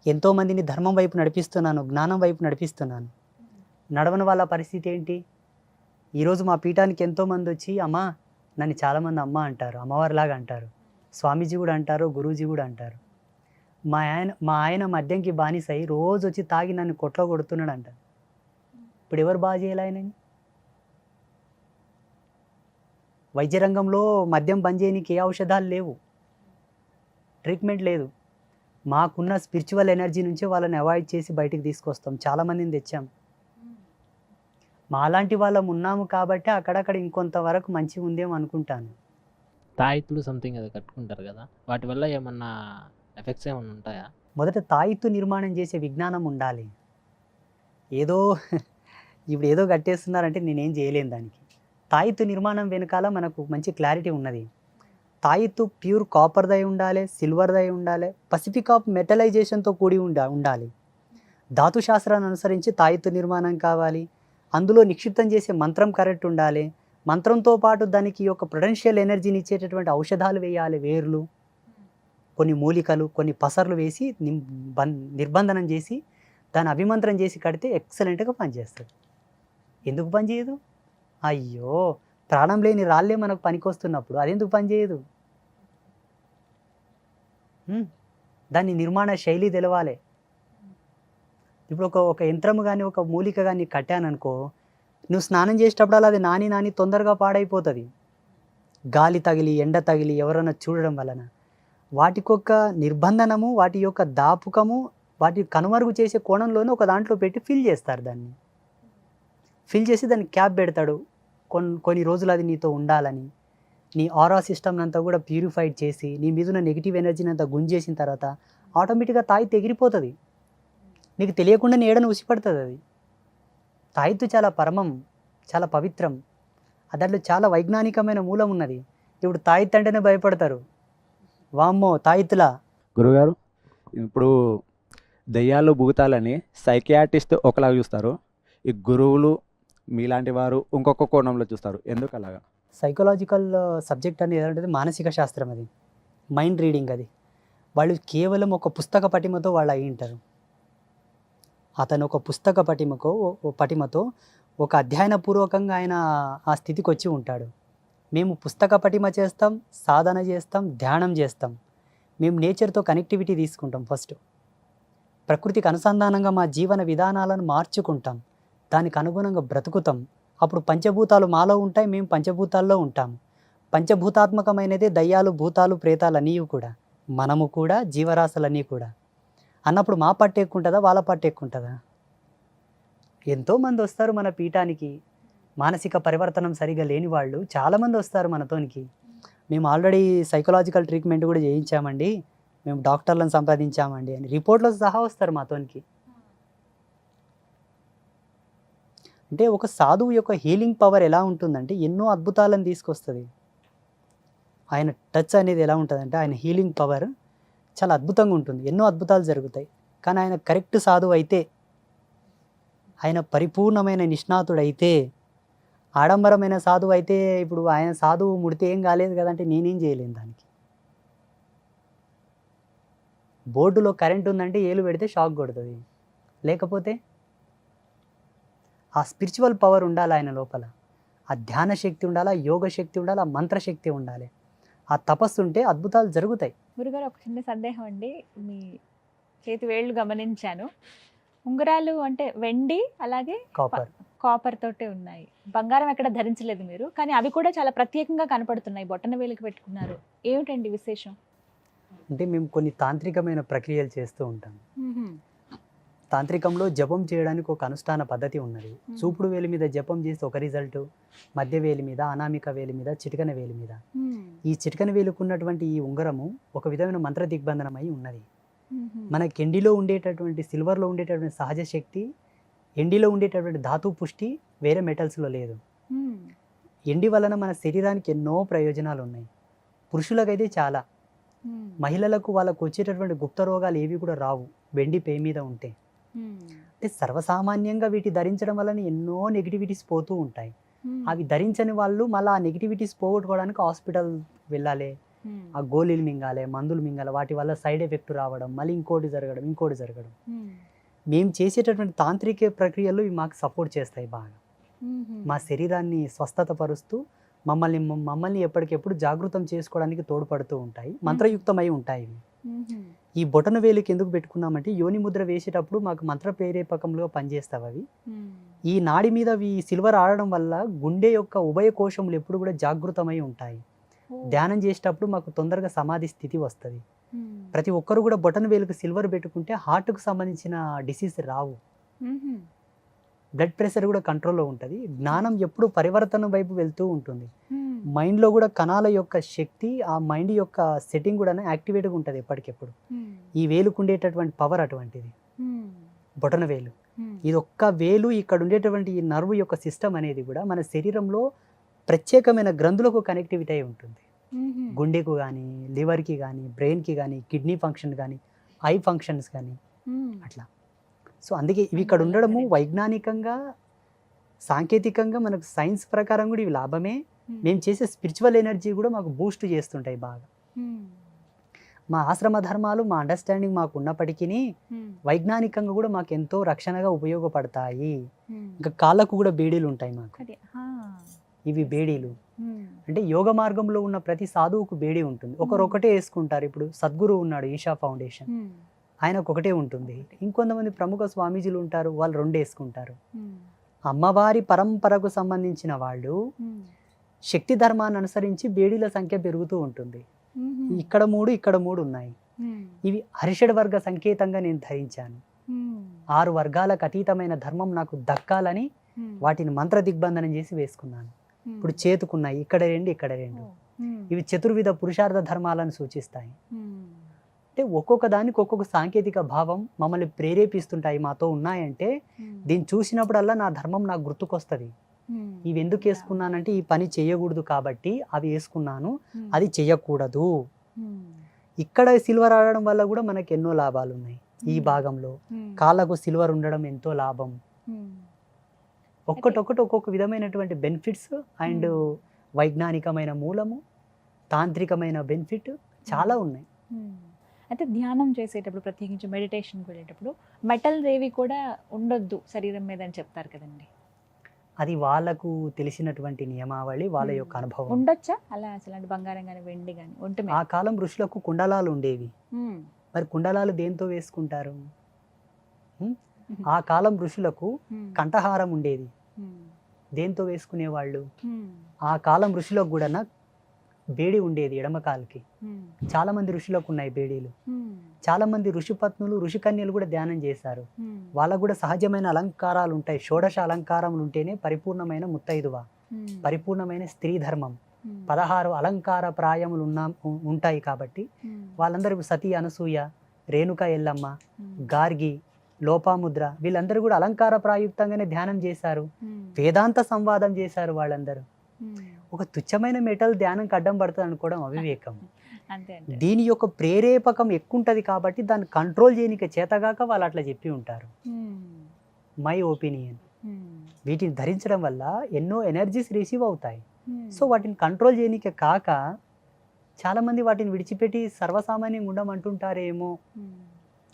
B: ఎంతోమందిని ధర్మం వైపు నడిపిస్తున్నాను, జ్ఞానం వైపు నడిపిస్తున్నాను. నడవని వాళ్ళ పరిస్థితి ఏంటి? ఈరోజు మా పీఠానికి ఎంతోమంది వచ్చి అమ్మా, నన్ను చాలామంది అమ్మ అంటారు, అమ్మవారిలాగా అంటారు, స్వామీజీ కూడా అంటారు, గురూజీ కూడా అంటారు. మా ఆయన మద్యంకి బానిసై రోజు వచ్చి తాగి నన్ను కొట్లో కొడుతున్నాడు అంట. ఇప్పుడు ఎవరు బాగా చేయాలి ఆయనని? వైద్య రంగంలో మద్యం బంద్ చేయడానికి ఏ ఔషధాలు లేవు, ట్రీట్మెంట్ లేదు. మాకున్న స్పిరిచువల్ ఎనర్జీ నుంచే వాళ్ళని అవాయిడ్ చేసి బయటికి తీసుకొస్తాం. చాలామందిని తెచ్చాం. మాలాంటి వాళ్ళం ఉన్నాము కాబట్టి అక్కడక్కడ ఇంకొంతవరకు మంచిగా ఉందేమో అనుకుంటాను.
H: తాయితులు సంథింగ్ అది కట్టుకుంటారు కదా, వాటి వల్ల ఏమన్నా ఎఫెక్ట్స్ ఏమన్నా ఉంటాయా?
B: మొదట తాయిత్తు నిర్మాణం చేసే విజ్ఞానం ఉండాలి. ఏదో ఇప్పుడు ఏదో కట్టేస్తున్నారంటే నేనేం చేయలేను దానికి. తాయిత్తు నిర్మాణం వెనకాల మనకు మంచి క్లారిటీ ఉన్నది. తాయిత్తు ప్యూర్ కాపర్దై ఉండాలి, సిల్వర్దై ఉండాలి, పసిఫిక్ ఆఫ్ మెటలైజేషన్తో కూడి ఉండాలి. ధాతు శాస్త్రాన్ని అనుసరించి తాయిత్తు నిర్మాణం కావాలి. అందులో నిక్షిప్తం చేసే మంత్రం కరెక్ట్ ఉండాలి. మంత్రంతో పాటు దానికి ఒక పొటెన్షియల్ ఎనర్జీని ఇచ్చేటటువంటి ఔషధాలు వేయాలి, వేర్లు, కొన్ని మూలికలు, కొన్ని పసర్లు వేసి నిర్బంధనం చేసి దాన్ని అభిమంత్రం చేసి కడితే ఎక్సలెంట్గా పనిచేస్తుంది. ఎందుకు పనిచేయదు? అయ్యో, ప్రాణం లేని రాళ్ళే మనకు పనికొస్తున్నప్పుడు అదెందుకు పనిచేయదు? దాని నిర్మాణ శైలి తెలవాలి. ఇప్పుడు ఒక యంత్రము కానీ ఒక మూలిక కానీ కట్టాననుకో, నువ్వు స్నానం చేసేటప్పుడు అది నాని తొందరగా పాడైపోతుంది. గాలి తగిలి, ఎండ తగిలి ఎవరైనా చూడడం వలన వాటికొక నిర్బంధనము, వాటి యొక్క దాపుకము, వాటి కనుమరుగు చేసే కోణంలోనే ఒక దాంట్లో పెట్టి ఫిల్ చేస్తారు. దాన్ని ఫిల్ చేసి దాన్ని క్యాప్ పెడతాడు. కొన్ని రోజులు అది నీతో ఉండాలని. నీ ఆరా సిస్టమ్ అంతా కూడా ప్యూరిఫైడ్ చేసి నీ మీద ఉన్న నెగిటివ్ ఎనర్జీని అంతా గుంజేసిన తర్వాత ఆటోమేటిక్గా తాయిత్తు ఎగిరిపోతుంది. నీకు తెలియకుండా నీడను ఉసిపడుతుంది. అది తాయిత్తు చాలా పరమం, చాలా పవిత్రం. దాంట్లో చాలా వైజ్ఞానికమైన మూలం ఉన్నది. ఇప్పుడు తాయిత్తు అంటేనే భయపడతారు. వామ్మో తాయిత్తులా.
C: గురుగారు, ఇప్పుడు దెయ్యాలు భూతాలని సైకియాట్రిస్ట్ ఒకలాగా చూస్తారు, ఈ గురువులు మీలాంటి వారు ఇంకొక కోణంలో చూస్తారు. ఎందుకు అలాగా?
B: సైకలాజికల్ సబ్జెక్ట్ అనేది ఏదంటే మానసిక శాస్త్రం, అది మైండ్ రీడింగ్. అది వాళ్ళు కేవలం ఒక పుస్తక పటిమతో వాళ్ళు అయి ఉంటారు. అతను ఒక పుస్తక పటిమతో ఒక అధ్యయనపూర్వకంగా ఆయన ఆ స్థితికి వచ్చి ఉంటాడు. మేము పుస్తక పటిమ చేస్తాం, సాధన చేస్తాం, ధ్యానం చేస్తాం. మేము నేచర్తో కనెక్టివిటీ తీసుకుంటాం. ఫస్ట్ ప్రకృతికి అనుసంధానంగా మా జీవన విధానాలను మార్చుకుంటాం, దానికి అనుగుణంగా బ్రతుకుతాం. అప్పుడు పంచభూతాలు మాలో ఉంటాయి, మేము పంచభూతాల్లో ఉంటాము. పంచభూతాత్మకమైనదే దయ్యాలు, భూతాలు, ప్రేతాలు అన్నీ కూడా, మనము కూడా, జీవరాశులన్నీ కూడా. అన్నప్పుడు మా పట్టు ఎక్కువ ఉంటుందా, వాళ్ళ పట్టు ఎక్కువ ఉంటుందా? ఎంతోమంది వస్తారు మన పీఠానికి, మానసిక పరివర్తనం సరిగా లేని వాళ్ళు చాలామంది వస్తారు మనతోనికి. మేము ఆల్రెడీ సైకలాజికల్ ట్రీట్మెంట్ కూడా చేయించామండి, మేము డాక్టర్లను సంపాదించామండి అని రిపోర్ట్లో సహా వస్తారు మాతోనికి. అంటే ఒక సాధువు యొక్క హీలింగ్ పవర్ ఎలా ఉంటుందంటే ఎన్నో అద్భుతాలను తీసుకొస్తుంది. ఆయన టచ్ అనేది ఎలా ఉంటుందంటే ఆయన హీలింగ్ పవర్ చాలా అద్భుతంగా ఉంటుంది, ఎన్నో అద్భుతాలు జరుగుతాయి. కానీ ఆయన కరెక్ట్ సాధువు అయితే, ఆయన పరిపూర్ణమైన నిష్ణాతుడైతే, ఆడంబరమైన సాధువు అయితే, ఇప్పుడు ఆయన సాధువు ముడితే ఏం కాలేదు కదంటే నేనేం చేయలేను దానికి. బోర్డులో కరెంట్ ఉందంటే ఏలు పెడితే షాక్ కొడుతుంది, లేకపోతే ఆ స్పిరిచువల్ పవర్ ఉండాలి ఆయన లోపల, ఆ ధ్యాన శక్తి ఉండాలి, ఆ యోగ శక్తి ఉండాలి, ఆ మంత్రశక్తి ఉండాలి, ఆ తపస్సు ఉంటే అద్భుతాలు జరుగుతాయి.
A: గురుగారు, ఒక చిన్న సందేహం అండి. మీ చేతి వేళ్ళు గమనించాను, ఉంగరాలు అంటే వెండి అలాగే కాపర్ తోటే ఉన్నాయి, బంగారం ఎక్కడ ధరించలేదు మీరు, కానీ అవి కూడా చాలా ప్రత్యేకంగా కనపడుతున్నాయి, బొట్టన వేలికి పెట్టుకున్నారు. ఏమిటండి విశేషం?
B: అంటే మేము కొన్ని తాంత్రికమైన ప్రక్రియలు చేస్తూ ఉంటాం. తాంత్రికంలో జపం చేయడానికి ఒక అనుష్ఠాన పద్ధతి ఉన్నది. చూపుడు వేలి మీద జపం చేస్తే ఒక రిజల్ట్, మధ్య వేలి మీద, అనామిక వేలి మీద, చిటికన వేలి మీద. ఈ చిటికన వేలుకు ఉన్నటువంటి ఈ ఉంగరము ఒక విధమైన మంత్ర దిగ్బంధనమై ఉన్నది. మన కెండిలో ఉండేటటువంటి, సిల్వర్లో ఉండేటటువంటి సహజ శక్తి, ఎండిలో ఉండేటటువంటి ధాతు పుష్టి వేరే మెటల్స్లో లేదు. ఎండి వలన మన శరీరానికి ఎన్నో ప్రయోజనాలు ఉన్నాయి. పురుషులకైతే చాలా, మహిళలకు వాళ్ళకు వచ్చేటటువంటి గుప్త రోగాలు ఏవి కూడా రావు వెండి పే మీద ఉంటే. అంటే సర్వసామాన్యంగా వీటి ధరించడం వలన ఎన్నో నెగిటివిటీస్ పోతూ ఉంటాయి. అవి ధరించని వాళ్ళు మళ్ళీ ఆ నెగిటివిటీస్ పోగొట్టుకోవడానికి హాస్పిటల్ వెళ్ళాలి, ఆ గోళీలు మింగాలి, మందులు మింగాలి, వాటి వల్ల సైడ్ ఎఫెక్ట్ రావడం, మళ్ళీ ఇంకోటి జరగడం. మేము చేసేటటువంటి తాంత్రిక ప్రక్రియలు ఇవి మాకు సపోర్ట్ చేస్తాయి బాగా. మా శరీరాన్ని స్వస్థత పరుస్తూ మమ్మల్ని ఎప్పటికెప్పుడు జాగృతం చేసుకోవడానికి తోడ్పడుతూ ఉంటాయి, మంత్రయుక్తమై ఉంటాయి ఇవి. ఈ బొటన వేలికి ఎందుకు పెట్టుకున్నామంటే యోని ముద్ర వేసేటప్పుడు మాకు మంత్ర ప్రేరేపకంలో పనిచేస్తావు అవి. ఈ నాడి మీద ఈ సిల్వర్ ఆడడం వల్ల గుండె యొక్క ఉభయ కోశములు ఎప్పుడు కూడా జాగృతమై ఉంటాయి. ధ్యానం చేసేటప్పుడు మాకు తొందరగా సమాధి స్థితి వస్తుంది. ప్రతి ఒక్కరు కూడా బొటన వేలుకు సిల్వర్ పెట్టుకుంటే హార్ట్కు సంబంధించిన డిసీజ్ రావు. బ్లడ్ ప్రెషర్ కూడా కంట్రోల్లో ఉంటుంది. జ్ఞానం ఎప్పుడు పరివర్తన వైపు వెళ్తూ ఉంటుంది. మైండ్లో కూడా కణాల యొక్క శక్తి, ఆ మైండ్ యొక్క సెట్టింగ్ కూడా యాక్టివేట్గా ఉంటుంది ఎప్పటికెప్పుడు. ఈ వేలుకు ఉండేటటువంటి పవర్ అటువంటిది. బొటన వేలు ఇది ఒక్క వేలు ఇక్కడ ఉండేటువంటి ఈ నర్వ్ యొక్క సిస్టమ్ అనేది కూడా మన శరీరంలో ప్రత్యేకమైన గ్రంథులకు కనెక్టివిటీ అయి ఉంటుంది. గుండెకు కానీ, లివర్కి కానీ, బ్రెయిన్కి కానీ, కిడ్నీ ఫంక్షన్ కానీ, ఐ ఫంక్షన్స్ కానీ అట్లా. సో అందుకే ఇవి ఇక్కడ ఉండడము వైజ్ఞానికంగా, సాంకేతికంగా, మనకు సైన్స్ ప్రకారం కూడా ఇవి లాభమే. మేము చేసే స్పిరిచువల్ ఎనర్జీ కూడా మాకు బూస్ట్ చేస్తుంటాయి బాగా. మా ఆశ్రమ ధర్మాలు, మా అండర్స్టాండింగ్ మాకు ఉన్నప్పటికీ వైజ్ఞానికంగా కూడా మాకు ఎంతో రక్షణగా ఉపయోగపడతాయి. ఇంకా కాళ్ళకు కూడా బేడీలు ఉంటాయి మాకు. ఇవి బేడీలు అంటే యోగ మార్గంలో ఉన్న ప్రతి సాధువుకు బేడీ ఉంటుంది. ఒకరొకటే వేసుకుంటారు. ఇప్పుడు సద్గురు ఉన్నాడు ఈషా ఫౌండేషన్, ఆయనకు ఒకటే ఉంటుంది. ఇంకొంతమంది ప్రముఖ స్వామీజీలు ఉంటారు, వాళ్ళు 2 వేసుకుంటారు. అమ్మవారి పరంపరకు సంబంధించిన వాళ్ళు శక్తి ధర్మాన్ని అనుసరించి బేడీల సంఖ్య పెరుగుతూ ఉంటుంది. ఇక్కడ 3 ఇక్కడ 3 ఉన్నాయి. ఇవి హరిషడ్ వర్గ సంకేతంగా నేను ధరించాను. 6 వర్గాలకు అతీతమైన ధర్మం నాకు దక్కాలని వాటిని మంత్ర దిగ్బంధనం చేసి వేసుకున్నాను. ఇప్పుడు చేతుకున్నాయి, ఇక్కడ 2 ఇక్కడ 2. ఇవి చతుర్విధ పురుషార్థ ధర్మాలను సూచిస్తాయి. అంటే ఒక్కొక్క దానికి ఒక్కొక్క సాంకేతిక భావం మమ్మల్ని ప్రేరేపిస్తుంటాయి. మాతో ఉన్నాయంటే దీన్ని చూసినప్పుడల్లా నా ధర్మం నాకు గుర్తుకొస్తుంది. ఇవి ఎందుకు వేసుకున్నానంటే ఈ పని చేయకూడదు కాబట్టి అవి వేసుకున్నాను, అది చేయకూడదు. ఇక్కడ సిల్వర్ ఆడడం వల్ల కూడా మనకు ఎన్నో లాభాలు ఉన్నాయి. ఈ భాగంలో కాళ్ళకు సిల్వర్ ఉండడం ఎంతో లాభం. ఒక్కటొక్కటి ఒక్కొక్క విధమైనటువంటి బెనిఫిట్స్ అండ్ వైజ్ఞానికమైన మూలము, తాంత్రికమైన బెనిఫిట్ చాలా ఉన్నాయి.
A: అయితే ధ్యానం చేసేటప్పుడు, ప్రత్యేకించి మెడిటేషన్కి వెళ్ళేటప్పుడు మెటల్ ఏవి కూడా ఉండొద్దు శరీరం మీద అని చెప్తారు కదండి.
B: అది వాళ్ళకు తెలిసినటువంటి నియమావళి, వాళ్ళ యొక్క అనుభవం.
A: ఉండొచ్చా అలా అసలు? అంటే బంగారం కానీ, వెండి కానీ ఉంటే
B: ఆ కాలం ఋషులకు కుండలాలు ఉండేవి. మరి కుండలాలు దేంతో వేసుకుంటారు? ఆ కాలం ఋషులకు కంఠహారం ఉండేది, దేంతో వేసుకునేవాళ్ళు? ఆ కాలం ఋషులకు కూడా బేడి ఉండేది ఎడమకాలకి. చాలా మంది ఋషులకు ఉన్నాయి బేడీలు. చాలా మంది ఋషిపత్నులు, ఋషికన్యలు కూడా ధ్యానం చేశారు. వాళ్ళకు కూడా సహజమైన అలంకారాలు ఉంటాయి. షోడశ అలంకారములు ఉంటేనే పరిపూర్ణమైన ముత్తైదువ, పరిపూర్ణమైన స్త్రీ ధర్మం. 16 అలంకార ప్రాయములు ఉంటాయి కాబట్టి వాళ్ళందరూ సతీ అనసూయ, రేణుక ఎల్లమ్మ, గార్గి, లోపాముద్ర వీళ్ళందరూ కూడా అలంకార ప్రాయుక్తంగానే ధ్యానం చేశారు. వేదాంత సంవాదం చేశారు వాళ్ళందరూ. ఒక తుచ్చమైన మెటల్ ధ్యానంకి అడ్డం పడుతుంది అనుకోవడం అవివేకం. దీని యొక్క ప్రేరేపకం ఎక్కువ ఉంటుంది కాబట్టి దాన్ని కంట్రోల్ చేయడానికి చేతగాక వాళ్ళు అట్లా చెప్పి ఉంటారు. My opinion. వీటిని ధరించడం వల్ల ఎన్నో ఎనర్జీస్ రిసీవ్ అవుతాయి. సో వాటిని కంట్రోల్ చేయడానికి కాక చాలామంది వాటిని విడిచిపెట్టి సర్వసామాన్యంగా ఉండమంటుంటారేమో.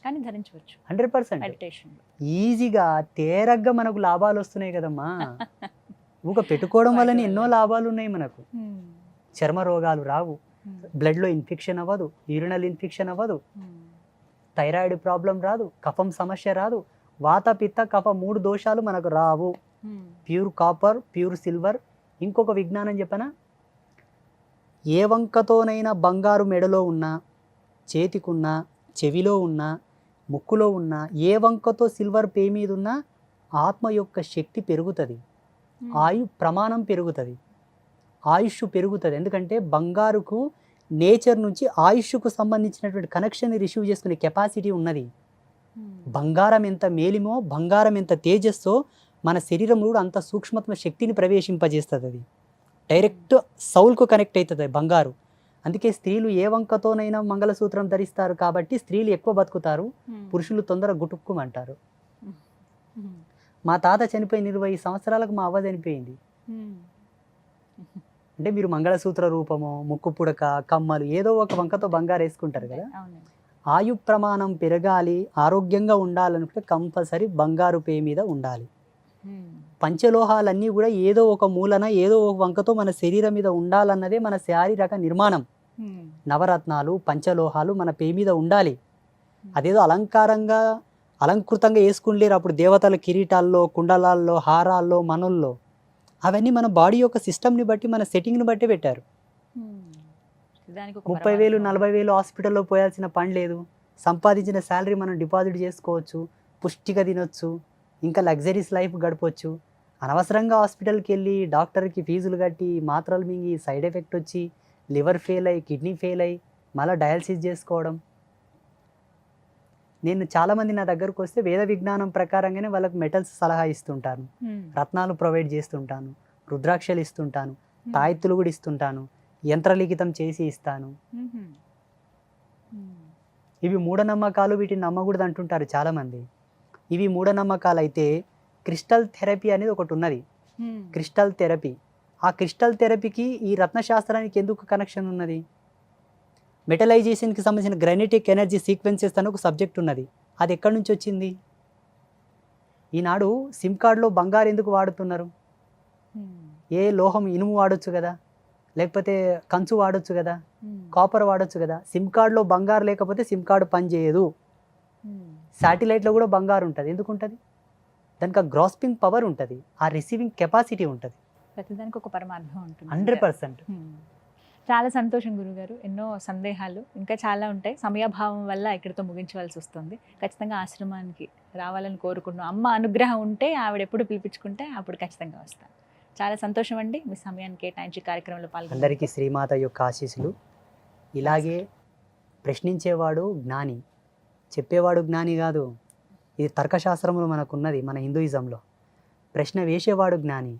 A: కానీ ధరించవచ్చు
B: 100%. ఈజీగా తేరగ్గా మనకు లాభాలు వస్తున్నాయి కదమ్మా. ఊక పెట్టుకోవడం వల్ల ఎన్నో లాభాలు ఉన్నాయి మనకు. చర్మ రోగాలు రావు, బ్లడ్లో ఇన్ఫెక్షన్ అవ్వదు, యూరినల్ ఇన్ఫెక్షన్ అవ్వదు, థైరాయిడ్ ప్రాబ్లం రాదు, కఫం సమస్య రాదు, వాత పిత్త కఫ 3 దోషాలు మనకు రావు. Pure copper, pure silver. ఇంకొక విజ్ఞానం చెప్పనా, ఏ వంకతోనైనా బంగారు మెడలో ఉన్నా, చేతికున్నా, చెవిలో ఉన్నా, ముక్కులో ఉన్నా, ఏ వంకతో సిల్వర్ పే మీద ఉన్నా ఆత్మ యొక్క శక్తి పెరుగుతుంది, ప్రమాణం పెరుగుతుంది, ఆయుష్ పెరుగుతుంది. ఎందుకంటే బంగారుకు నేచర్ నుంచి ఆయుష్కు సంబంధించినటువంటి కనెక్షన్ రిసీవ్ చేసుకునే కెపాసిటీ ఉన్నది. బంగారం ఎంత మేలిమో, బంగారం ఎంత తేజస్సో మన శరీరంలో కూడా అంత సూక్ష్మత్మ శక్తిని ప్రవేశింపజేస్తుంది. అది డైరెక్ట్ సౌల్కు కనెక్ట్ అవుతుంది బంగారు. అందుకే స్త్రీలు ఏ వంకతోనైనా మంగళసూత్రం ధరిస్తారు కాబట్టి స్త్రీలు ఎక్కువ బతుకుతారు, పురుషులు తొందరగా గుటుక్కుమంటారు. మా తాత చనిపోయిన 20 సంవత్సరాలకు మా అవ్వ చనిపోయింది. అంటే మీరు మంగళసూత్ర రూపము, ముక్కు పుడక, కమ్మలు ఏదో ఒక వంకతో బంగారు వేసుకుంటారు కదా. ఆయు ప్రమాణం పెరగాలి, ఆరోగ్యంగా ఉండాలనుకుంటే కంపల్సరీ బంగారు పే మీద ఉండాలి. పంచలోహాలన్నీ కూడా ఏదో ఒక మూలన, ఏదో ఒక వంకతో మన శరీరం మీద ఉండాలన్నదే మన శారీరక నిర్మాణం. నవరత్నాలు పంచలోహాలు మన పేరు మీద ఉండాలి. అదేదో అలంకృతంగా వేసుకునిలేరు అప్పుడు దేవతల కిరీటాల్లో, కుండలాల్లో, హారాల్లో, మనుల్లో. అవన్నీ మన బాడీ యొక్క సిస్టమ్ని బట్టి, మన సెట్టింగ్ని బట్టి పెట్టారు. 30,000 40,000 హాస్పిటల్లో పోయాల్సిన పని లేదు. సంపాదించిన శాలరీ మనం డిపాజిట్ చేసుకోవచ్చు, పుష్టిగా తినొచ్చు, ఇంకా లగ్జరీస్ లైఫ్ గడపవచ్చు. అనవసరంగా హాస్పిటల్కి వెళ్ళి డాక్టర్కి ఫీజులు కట్టి మాత్రలు మింగి సైడ్ ఎఫెక్ట్ వచ్చి లివర్ ఫెయిల్ అయ్యి, కిడ్నీ ఫెయిల్ అయ్యి మళ్ళీ డయాలసిస్ చేసుకోవడం. నేను చాలామంది నా దగ్గరకు వస్తే వేద విజ్ఞానం ప్రకారంగానే వాళ్ళకి మెటల్స్ సలహా ఇస్తుంటాను, రత్నాలు ప్రొవైడ్ చేస్తుంటాను, రుద్రాక్షలు ఇస్తుంటాను, తాయెత్తులు కూడా ఇస్తుంటాను, యంత్రలిఖితం చేసి ఇస్తాను. ఇవి మూఢనమ్మకాలు, వీటిని నమ్మకూడదు అంటుంటారు చాలామంది. ఇవి మూఢనమ్మకాలు అయితే క్రిస్టల్ థెరపీ అనేది ఒకటి ఉన్నది. క్రిస్టల్ థెరపీ, ఆ క్రిస్టల్ థెరపీకి ఈ రత్నశాస్త్రానికి ఎందుకు కనెక్షన్ ఉన్నది? మెటలైజేషన్కి సంబంధించిన గ్రానైటిక్ ఎనర్జీ సీక్వెన్సెస్ అని ఒక సబ్జెక్ట్ ఉన్నది. అది ఎక్కడి నుంచి వచ్చింది? ఈనాడు సిమ్ కార్డులో బంగారు ఎందుకు వాడుతున్నారు? ఏ లోహం, ఇనుము వాడొచ్చు కదా, లేకపోతే కంచు వాడొచ్చు కదా, కాపర్ వాడొచ్చు కదా. సిమ్ కార్డులో బంగారు లేకపోతే సిమ్ కార్డు పనిచేయదు. శాటిలైట్లో కూడా బంగారు ఉంటుంది. ఎందుకు ఉంటుంది? దానికి ఆ గ్రాస్పింగ్ పవర్ ఉంటుంది, ఆ రిసీవింగ్ కెపాసిటీ ఉంటుంది.
A: ప్రతిదానికి ఒక పరమార్థం ఉంటుంది.
B: 100%.
A: చాలా సంతోషం గురుగారు. ఎన్నో సందేహాలు ఇంకా చాలా ఉంటాయి. సమయాభావం వల్ల ఇక్కడితో ముగించవలసి వస్తుంది. ఖచ్చితంగా ఆశ్రమానికి రావాలని కోరుకుంటున్నాం. అమ్మ అనుగ్రహం ఉంటే, ఆవిడ ఎప్పుడు పిలిపించుకుంటే అప్పుడు ఖచ్చితంగా వస్తాను. చాలా సంతోషం అండి మీ సమయాన్ని కేటాయించి కార్యక్రమంలో పాల్గొన్న
B: అందరికీ శ్రీమాత యొక్క ఆశీస్సులు. ఇలాగే ప్రశ్నించేవాడు జ్ఞాని, చెప్పేవాడు జ్ఞాని కాదు. ఇది తర్కశాస్త్రంలో మనకున్నది, మన హిందూయిజంలో. ప్రశ్న వేసేవాడు జ్ఞాని,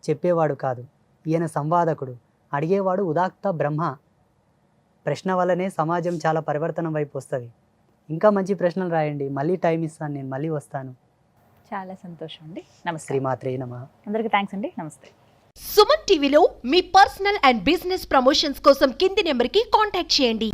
B: చెప్పేవాడు కాదు. ఈయన సంవాదకుడు, అడిగేవాడు ఉదాత్త బ్రహ్మ. ప్రశ్న వల్లనే సమాజం చాలా పరివర్తనం వైపు వస్తుంది. ఇంకా మంచి ప్రశ్నలు రాయండి, మళ్ళీ టైం ఇస్తాను, నేను మళ్ళీ వస్తాను.
A: చాలా సంతోషం అండి. నమస్తే.
B: శ్రీమాత్రే నమః.
A: అందరికీ థ్యాంక్స్ అండి. నమస్తే.
I: సుమన్ టీవీలో మీ పర్సనల్ అండ్ బిజినెస్ ప్రమోషన్స్ కోసం కింది నెంబర్కి కాంటాక్ట్ చేయండి.